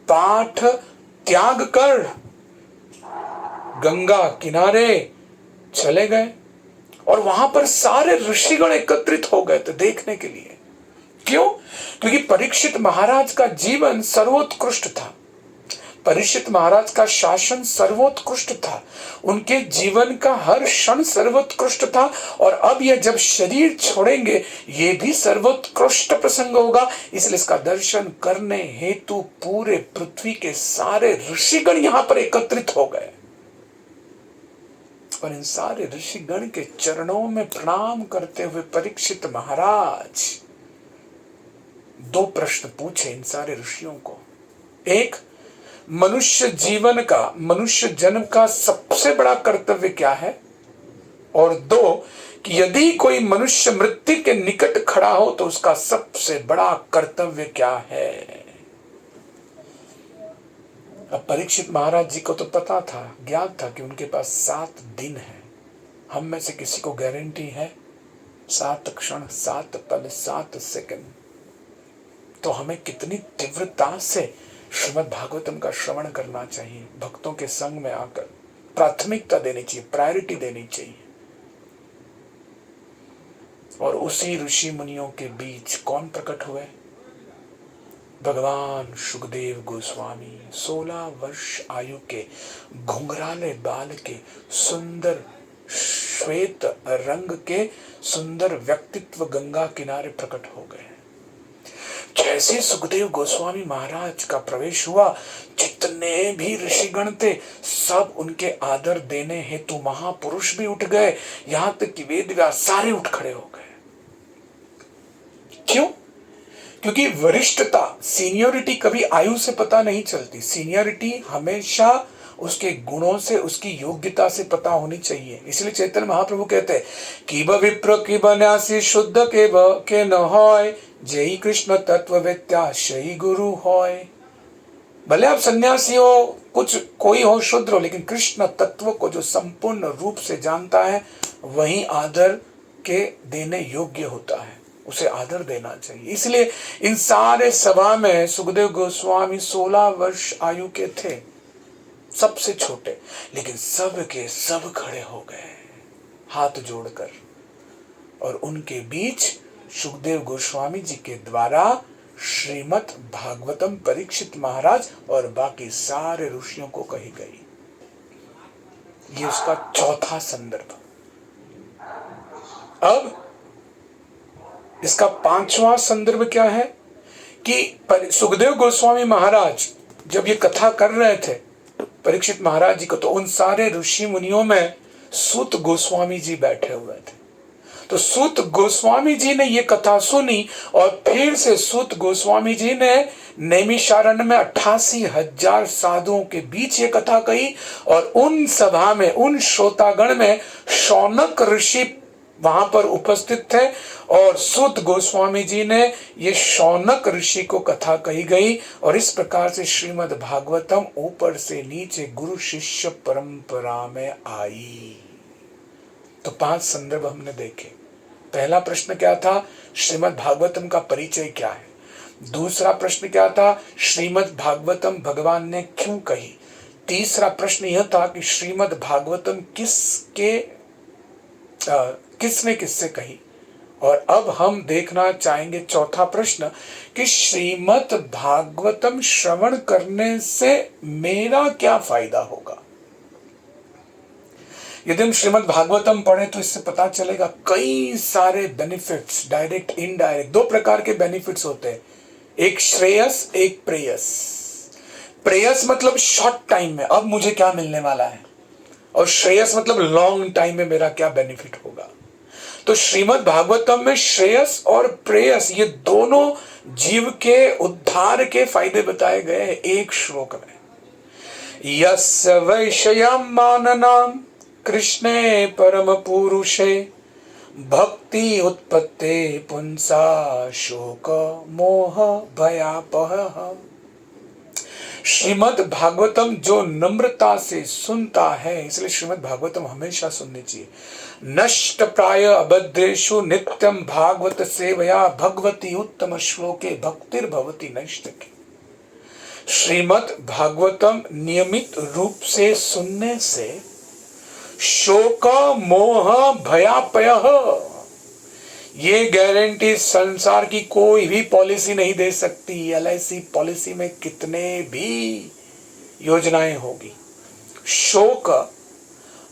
पाठ त्याग कर गंगा किनारे चले गए। और वहां पर सारे ऋषिगण एकत्रित हो गए थे देखने के लिए। क्यों? क्योंकि परीक्षित महाराज का जीवन सर्वोत्कृष्ट था, परीक्षित महाराज का शासन सर्वोत्कृष्ट था, उनके जीवन का हर क्षण सर्वोत्कृष्ट था। और अब यह जब शरीर छोड़ेंगे ये भी सर्वोत्कृष्ट प्रसंग होगा। इसलिए इसका दर्शन करने हेतु पूरे पृथ्वी के सारे ऋषिगण यहां पर एकत्रित हो गए। और इन सारे ऋषिगण के चरणों में प्रणाम करते हुए परीक्षित महाराज 2 प्रश्न पूछे इन सारे ऋषियों को। एक, मनुष्य जीवन का, मनुष्य जन्म का सबसे बड़ा कर्तव्य क्या है? और 2, कि यदि कोई मनुष्य मृत्यु के निकट खड़ा हो तो उसका सबसे बड़ा कर्तव्य क्या है? अब परीक्षित महाराज जी को तो पता था, ज्ञात था कि उनके पास 7 दिन है। हम में से किसी को गारंटी है 7 क्षण, 7 पल, 7 सेकंड? तो हमें कितनी तीव्रता से श्रीमद् भागवतम का श्रवण करना चाहिए, भक्तों के संग में आकर प्राथमिकता देनी चाहिए, प्रायोरिटी देनी चाहिए। और उसी ऋषि मुनियों के बीच कौन प्रकट हुए? भगवान सुखदेव गोस्वामी, 16 वर्ष आयु के घुंघराले बाल के, सुंदर श्वेत रंग के सुंदर व्यक्तित्व गंगा किनारे प्रकट हो गए। जैसे सुखदेव गोस्वामी महाराज का प्रवेश हुआ, जितने भी ऋषिगण थे सब उनके आदर देने हेतु महापुरुष भी उठ गए, यहां तक कि वेद व्यास सारे उठ खड़े हो गए। क्यों? क्योंकि वरिष्ठता, सीनियरिटी कभी आयु से पता नहीं चलती। सीनियरिटी हमेशा उसके गुणों से, उसकी योग्यता से पता होनी चाहिए। इसलिए चैतन्य महाप्रभु कहते हैं कि विप्र की बन्यासी शुद्ध के न होय, जय कृष्ण तत्व वेत्या शही गुरु होय। भले आप सन्यासी हो, कुछ कोई हो, शुद्र हो, लेकिन कृष्ण तत्व को जो संपूर्ण रूप से जानता है वही आदर के देने योग्य होता है, उसे आदर देना चाहिए। इसलिए इन सारे सभा में सुखदेव गोस्वामी 16 वर्ष आयु के थे, सबसे छोटे, लेकिन सब के सब खड़े हो गए हाथ जोड़कर, और उनके बीच सुखदेव गोस्वामी जी के द्वारा श्रीमद् भागवतम परीक्षित महाराज और बाकी सारे ऋषियों को कही गई। ये उसका चौथा संदर्भ। अब इसका पांचवा संदर्भ क्या है कि सुखदेव गोस्वामी महाराज जब ये कथा कर रहे थे परीक्षित महाराज जी को, तो उन सारे ऋषि मुनियों में सूत गोस्वामी जी बैठे हुए थे। तो सूत गोस्वामी जी ने ये कथा सुनी और फिर से सूत गोस्वामी जी ने नैमिषारण्य में 88,000 साधुओं के बीच ये कथा कही, और उन सभा में, उन श्रोतागण में शौनक ऋषि वहां पर उपस्थित थे, और सूत गोस्वामी जी ने ये शौनक ऋषि को कथा कही गई, और इस प्रकार से श्रीमद् भागवतम ऊपर से नीचे गुरु शिष्य परंपरा में आई। तो 5 संदर्भ हमने देखे। पहला प्रश्न क्या था? श्रीमद् भागवतम का परिचय क्या है। दूसरा प्रश्न क्या था? श्रीमद् भागवतम भगवान ने क्यों कही। तीसरा प्रश्न यह था कि श्रीमद् भागवतम किसने किससे कही। और अब हम देखना चाहेंगे चौथा प्रश्न कि श्रीमद् भागवतम श्रवण करने से मेरा क्या फायदा होगा। यदि हम श्रीमद् भागवतम पढ़े तो इससे पता चलेगा कई सारे बेनिफिट्स, डायरेक्ट इनडायरेक्ट। 2 प्रकार के बेनिफिट्स होते हैं, एक श्रेयस, एक प्रेयस। प्रेयस मतलब शॉर्ट टाइम में अब मुझे क्या मिलने वाला है, और श्रेयस मतलब लॉन्ग टाइम में मेरा क्या बेनिफिट होगा। तो श्रीमद् भागवतम में श्रेयस और प्रेयस ये दोनों जीव के उद्धार के फायदे बताए गए हैं एक श्लोक में। यस्य वैषयं माननाम कृष्णे परम पुरुषे भक्ति उत्पत्ते पुंसा शोक मोह भयापह। श्रीमद् भागवतम जो नम्रता से सुनता है, इसलिए श्रीमद् भागवतम हमेशा सुननी चाहिए। नष्ट प्राय अबद्धेषु नित्यम भागवत सेवया भगवती उत्तम श्लोके भक्तिर्भवति नैष्ठिकी। श्रीमद् भागवतम नियमित रूप से सुनने से शोक मोह भयापय ये गारंटी संसार की कोई भी पॉलिसी नहीं दे सकती। LIC पॉलिसी में कितने भी योजनाएं होगी, शोक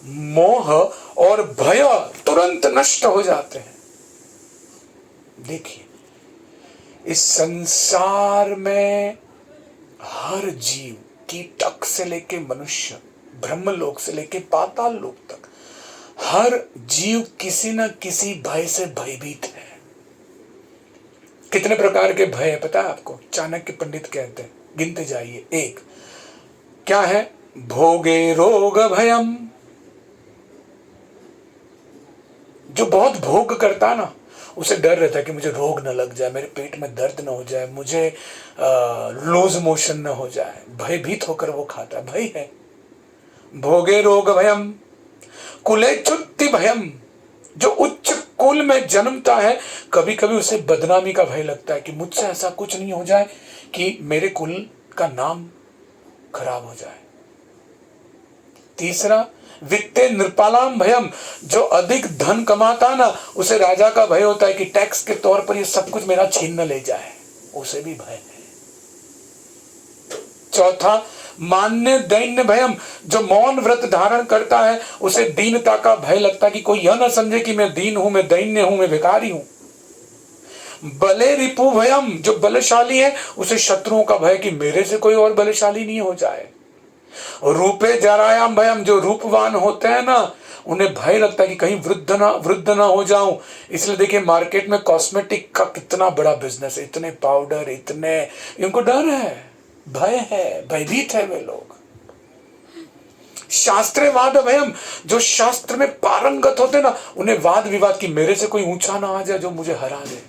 मोह और भय तुरंत नष्ट हो जाते हैं। देखिए, इस संसार में हर जीव, कीटक से लेके मनुष्य, ब्रह्मलोक से लेके पाताल लोक तक, हर जीव किसी न किसी भय से भयभीत है। कितने प्रकार के भय है पता है आपको? चाणक्य पंडित कहते हैं, गिनते जाइए। एक क्या है? भोगे रोग भयम। जो बहुत भोग करता ना, उसे डर रहता है कि मुझे रोग न लग जाए, मेरे पेट में दर्द न हो जाए, मुझे लूज मोशन न हो जाए, भयभीत होकर वो खाता है, भय है। भोगे रोग भयम कुले च्युति भयम। जो उच्च कुल में जन्मता है, कभी कभी उसे बदनामी का भय लगता है कि मुझसे ऐसा कुछ नहीं हो जाए कि मेरे कुल का नाम खराब हो जाए। तीसरा वित्ते नृपालाम भयम। जो अधिक धन कमाता ना, उसे राजा का भय होता है कि टैक्स के तौर पर ये सब कुछ मेरा छीन न ले जाए, उसे भी भय है। चौथा मान्य दैन्य भयम। जो मौन व्रत धारण करता है, उसे दीनता का भय लगता है कि कोई यह ना समझे कि मैं दीन हूं, मैं दैन्य हूं, मैं भिखारी हूं। बले रिपु भयम। जो बलशाली है, उसे शत्रुओं का भय कि मेरे से कोई और बलशाली नहीं हो जाए। रूपे जरायाम भयम। जो रूपवान होते हैं ना, उन्हें भय लगता है कि कहीं वृद्ध ना हो जाऊं। इसलिए देखिए, मार्केट में कॉस्मेटिक का कितना बड़ा बिजनेस है, इतने पाउडर, इतने, इनको डर है, भय है, भयभीत है वे लोग। शास्त्रे वाद भयम। जो शास्त्र में पारंगत होते ना, उन्हें वाद विवाद की मेरे से कोई ऊंचा ना आ जाए जो मुझे हरा दे।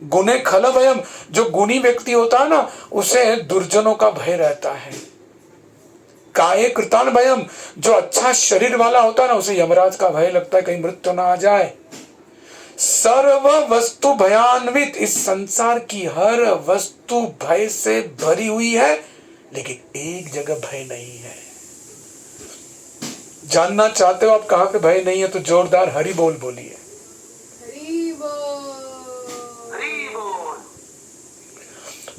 गुणे खल भयम। जो गुणी व्यक्ति होता है ना, उसे दुर्जनों का भय रहता है। काये कृतान भयम, जो अच्छा शरीर वाला होता है ना उसे यमराज का भय लगता है कहीं मृत्यु ना आ जाए। सर्व वस्तु भयान्वित, इस संसार की हर वस्तु भय से भरी हुई है, लेकिन एक जगह भय नहीं है। जानना चाहते हो आप कहां पे भय नहीं है, तो जोरदार हरि बोल बोलिए।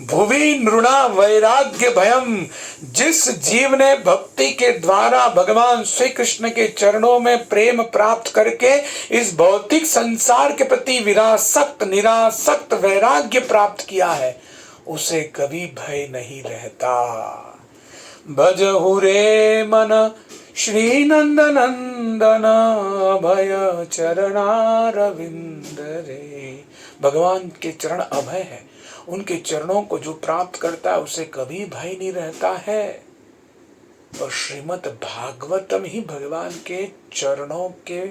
भुवि नृणा वैराग्य भयम, जिस जीव ने भक्ति के द्वारा भगवान श्री कृष्ण के चरणों में प्रेम प्राप्त करके इस भौतिक संसार के प्रति विरासक्त निरासक्त वैराग्य प्राप्त किया है, उसे कभी भय नहीं रहता। भजहु रे मन श्री नंद नंदन, भय चरणारविंद रे। भगवान के चरण अभय है, उनके चरणों को जो प्राप्त करता है उसे कभी भय नहीं रहता है। और श्रीमद् भागवतम ही भगवान के चरणों के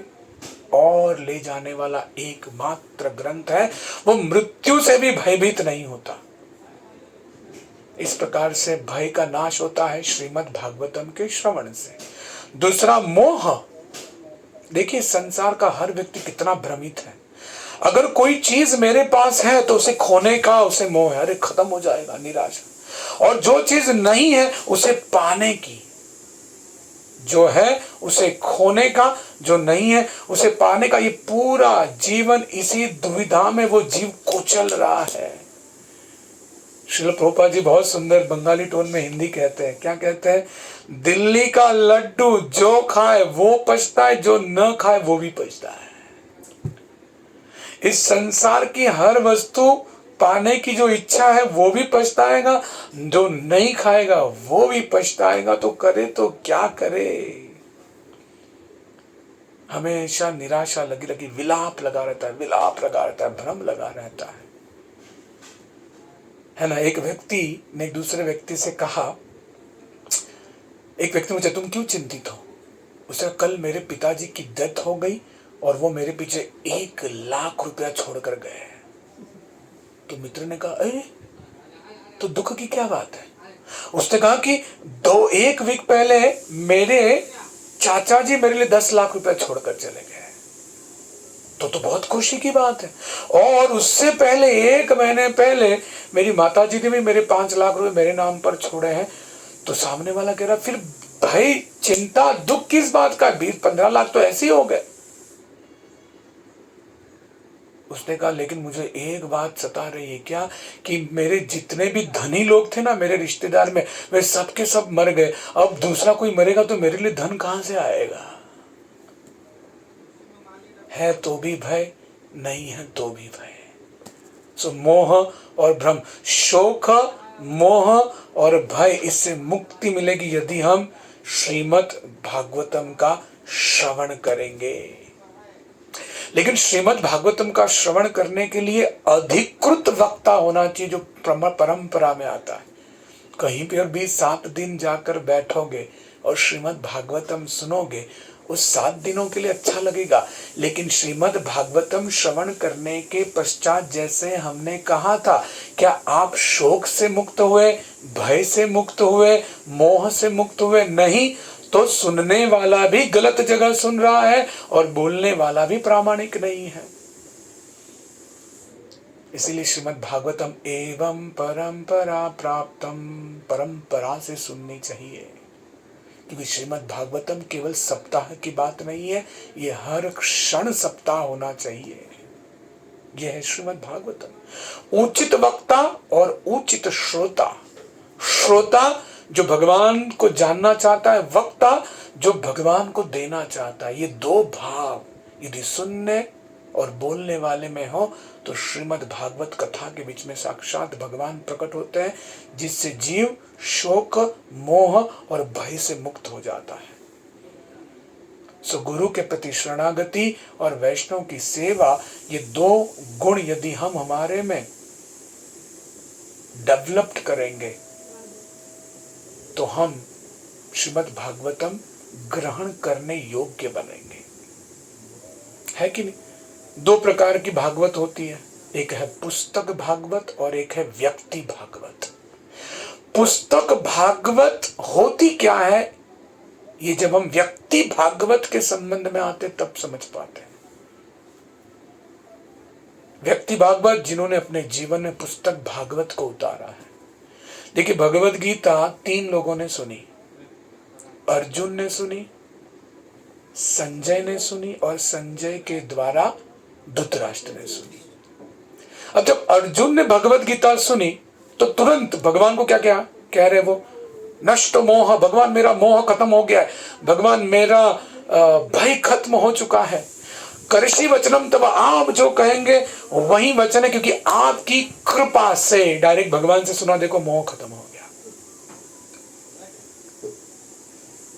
और ले जाने वाला एकमात्र ग्रंथ है, वो मृत्यु से भी भयभीत नहीं होता। इस प्रकार से भय का नाश होता है श्रीमद् भागवतम के श्रवण से। दूसरा मोह, देखिए संसार का हर व्यक्ति कितना भ्रमित है। अगर कोई चीज मेरे पास है तो उसे खोने का उसे मोह है, अरे खत्म हो जाएगा, निराशा। और जो चीज नहीं है उसे पाने की, जो है उसे खोने का, जो नहीं है उसे पाने का। ये पूरा जीवन इसी दुविधा में वो जीव कुचल रहा है। श्रील प्रभुपाद जी बहुत सुंदर बंगाली टोन में हिंदी कहते हैं, क्या कहते हैं? दिल्ली का लड्डू जो खाए वो पछता है, जो न खाए वो भी पछता है। इस संसार की हर वस्तु पाने की जो इच्छा है वो भी पछताएगा, जो नहीं खाएगा वो भी पछताएगा। तो करे तो क्या करे? हमेशा निराशा लगी लगी, विलाप लगा रहता है, विलाप लगा रहता है, भ्रम लगा रहता है ना। एक व्यक्ति ने एक दूसरे व्यक्ति से कहा, एक व्यक्ति मुझे, तुम क्यों चिंतित हो? उसे कल मेरे पिताजी की डेथ हो गई और वो मेरे पीछे 1 लाख रुपया छोड़कर गए। तो मित्र ने कहा, अरे तो दुख की क्या बात है? उसने कहा कि 1 वीक पहले मेरे चाचा जी मेरे लिए 10 लाख रुपया छोड़कर चले गए, तो बहुत खुशी की बात है। और उससे पहले 1 महीने पहले मेरी माता जी ने भी मेरे 5 लाख रुपए मेरे नाम पर छोड़े हैं। तो सामने वाला कह रहा, फिर भाई चिंता दुख किस बात का? 20-15 लाख तो ऐसे ही हो गए। उसने कहा, लेकिन मुझे एक बात सता रही है, क्या? कि मेरे जितने भी धनी लोग थे ना मेरे रिश्तेदार में, वे सबके सब मर गए। अब दूसरा कोई मरेगा तो मेरे लिए धन कहां से आएगा? है तो भी भय, नहीं है तो भी भय। सो मोह और भ्रम, शोक, मोह और भय, इससे मुक्ति मिलेगी यदि हम श्रीमद् भागवतम का श्रवण करेंगे। लेकिन श्रीमद् भागवतम का श्रवण करने के लिए अधिकृत वक्ता होना चाहिए, जो परंपरा में आता है। कहीं पर भी 7 दिन जाकर बैठोगे और श्रीमद् भागवतम सुनोगे, उस 7 दिनों के लिए अच्छा लगेगा। लेकिन श्रीमद् भागवतम श्रवण करने के पश्चात, जैसे हमने कहा था, क्या आप शोक से मुक्त हुए, भय से मुक्त हुए, मोह से मुक्त हुए? नहीं। तो सुनने वाला भी गलत जगह सुन रहा है और बोलने वाला भी प्रामाणिक नहीं है। इसीलिए श्रीमद् भागवतम एवं परंपरा प्राप्तम, परंपरा से सुननी चाहिए। क्योंकि श्रीमद् भागवतम केवल सप्ताह की बात नहीं है, ये हर क्षण सप्ताह होना चाहिए। यह है श्रीमद् भागवतम। उचित वक्ता और उचित श्रोता, श्रोता जो भगवान को जानना चाहता है, वक्ता जो भगवान को देना चाहता है। ये 2 भाव यदि सुनने और बोलने वाले में हो तो श्रीमद् भागवत कथा के बीच में साक्षात भगवान प्रकट होते हैं, जिससे जीव शोक, मोह और भय से मुक्त हो जाता है। सो गुरु के प्रति शरणागति और वैष्णव की सेवा, ये 2 गुण यदि हम हमारे में डेवलप्ड करेंगे तो हम श्रीमद् भागवतम ग्रहण करने योग्य बनेंगे। है कि नहीं? 2 प्रकार की भागवत होती है, एक है पुस्तक भागवत और एक है व्यक्ति भागवत। पुस्तक भागवत होती क्या है ये जब हम व्यक्ति भागवत के संबंध में आते तब समझ पाते हैं। व्यक्ति भागवत जिन्होंने अपने जीवन में पुस्तक भागवत को उतारा है। देखिए, भगवत गीता 3 लोगों ने सुनी। अर्जुन ने सुनी, संजय ने सुनी और संजय के द्वारा धृतराष्ट्र ने सुनी। अब जब अर्जुन ने भगवत गीता सुनी तो तुरंत भगवान को क्या कह रहे वो, नष्ट मोह, भगवान मेरा मोह खत्म हो गया है, भगवान मेरा भय खत्म हो चुका है। करशी वचनम तब, आप जो कहेंगे वही वचन है, क्योंकि आपकी कृपा से, डायरेक्ट भगवान से सुना, देखो मोह खत्म हो गया।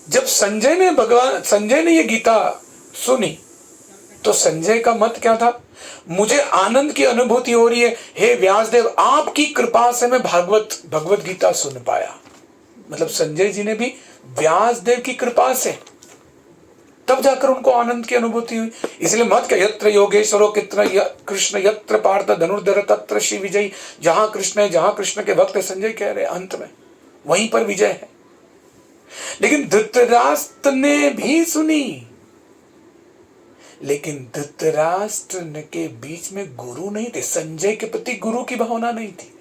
जब संजय ने ये गीता सुनी तो संजय का मत क्या था, मुझे आनंद की अनुभूति हो रही है, हे व्यासदेव आपकी कृपा से मैं भगवत गीता सुन पाया। मतलब संजय जी ने भी व्यासदेव की कृपा से तब जाकर उनको आनंद की अनुभूति हुई। इसलिए मत क्या, यत्र योगेश्वरो कृष्ण यत्र पार्थ धनुर्धर तत्र श्री विजयी, जहां कृष्ण है, जहां कृष्ण के भक्त है, संजय कह रहे अंत में वहीं पर विजय है। लेकिन धृतराष्ट्र ने भी सुनी, लेकिन धृतराष्ट्र के बीच में गुरु नहीं थे, संजय के प्रति गुरु की भावना नहीं थी।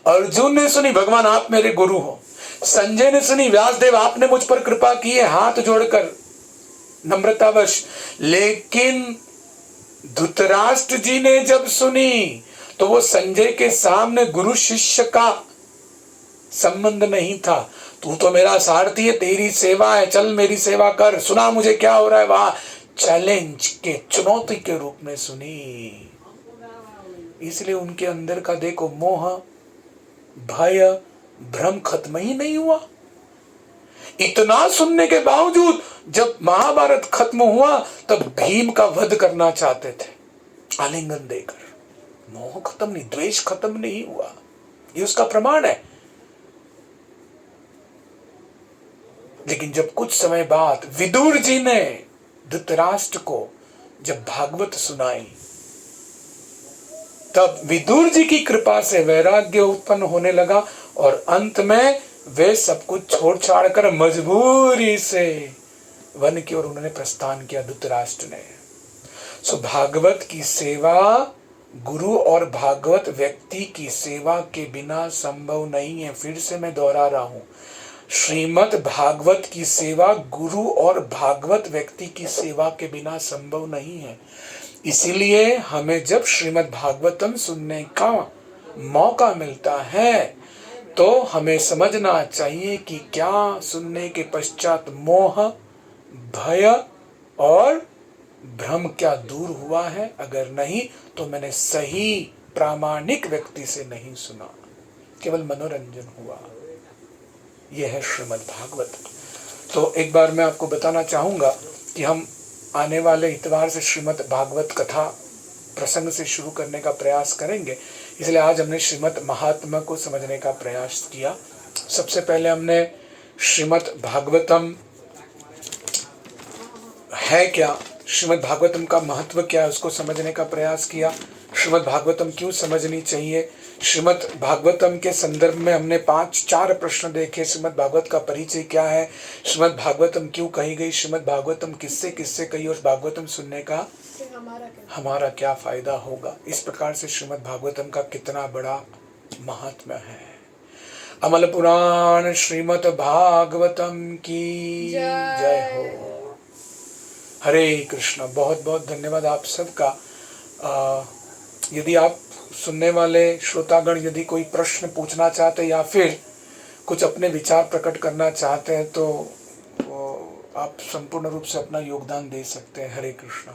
अर्जुन ने सुनी, भगवान आप मेरे गुरु हो। संजय ने सुनी, व्यासदेव आपने मुझ पर कृपा की है, हाथ जोड़कर नम्रतावश। लेकिन धृतराष्ट्र जी ने जब सुनी तो वो संजय के सामने गुरु शिष्य का संबंध नहीं था। तू तो मेरा सारथी है, तेरी सेवा है, चल मेरी सेवा कर, सुना मुझे क्या हो रहा है। वहां चैलेंज के, चुनौती के रूप में सुनी। इसलिए उनके अंदर का देखो मोह, भय, भ्रम खत्म ही नहीं हुआ। इतना सुनने के बावजूद जब महाभारत खत्म हुआ तब भीम का वध करना चाहते थे आलिंगन देकर। मोह खत्म नहीं, द्वेष खत्म नहीं हुआ, ये उसका प्रमाण है। लेकिन जब कुछ समय बाद विदुर जी ने धृतराष्ट्र को जब भागवत सुनाई, तब विदुर जी की कृपा से वैराग्य उत्पन्न होने लगा और अंत में वे सब कुछ छोड़ छाड़ कर मजबूरी से वन की ओर उन्होंने प्रस्थान किया, धृतराष्ट्र ने। सो भागवत की सेवा गुरु और भागवत व्यक्ति की सेवा के बिना संभव नहीं है। फिर से मैं दोहरा रहा हूं, श्रीमद् भागवत की सेवा गुरु और भागवत व्यक्ति की सेवा के बिना संभव नहीं है। इसीलिए हमें जब श्रीमद् भागवतम सुनने का मौका मिलता है तो हमें समझना चाहिए कि क्या सुनने के पश्चात मोह, भय और भ्रम क्या दूर हुआ है। अगर नहीं तो मैंने सही प्रामाणिक व्यक्ति से नहीं सुना, केवल मनोरंजन हुआ। यह है श्रीमद् भागवत। तो एक बार मैं आपको बताना चाहूंगा कि हम आने वाले इतवार से श्रीमद् भागवत कथा प्रसंग से शुरू करने का प्रयास करेंगे। इसलिए आज हमने श्रीमद् महात्मा को समझने का प्रयास किया। सबसे पहले हमने श्रीमद् भागवतम है क्या, श्रीमद् भागवतम का महत्व क्या है, उसको समझने का प्रयास किया। श्रीमद् भागवतम क्यों समझनी चाहिए, श्रीमद् भागवतम के संदर्भ में हमने 4 प्रश्न देखे। श्रीमद् भागवत का परिचय क्या है, श्रीमद् भागवतम क्यों कही गई, श्रीमद् भागवतम किससे किससे कही और भागवतम सुनने का हमारा क्या फायदा होगा। इस प्रकार से श्रीमद् भागवतम का कितना बड़ा महात्म्य है। अमल पुराण श्रीमद् भागवतम की जय हो। हरे कृष्ण। बहुत बहुत धन्यवाद आप सबका। यदि आप सुनने वाले श्रोतागण यदि कोई प्रश्न पूछना चाहते या फिर कुछ अपने विचार प्रकट करना चाहते हैं तो आप संपूर्ण रूप से अपना योगदान दे सकते हैं। हरे कृष्ण।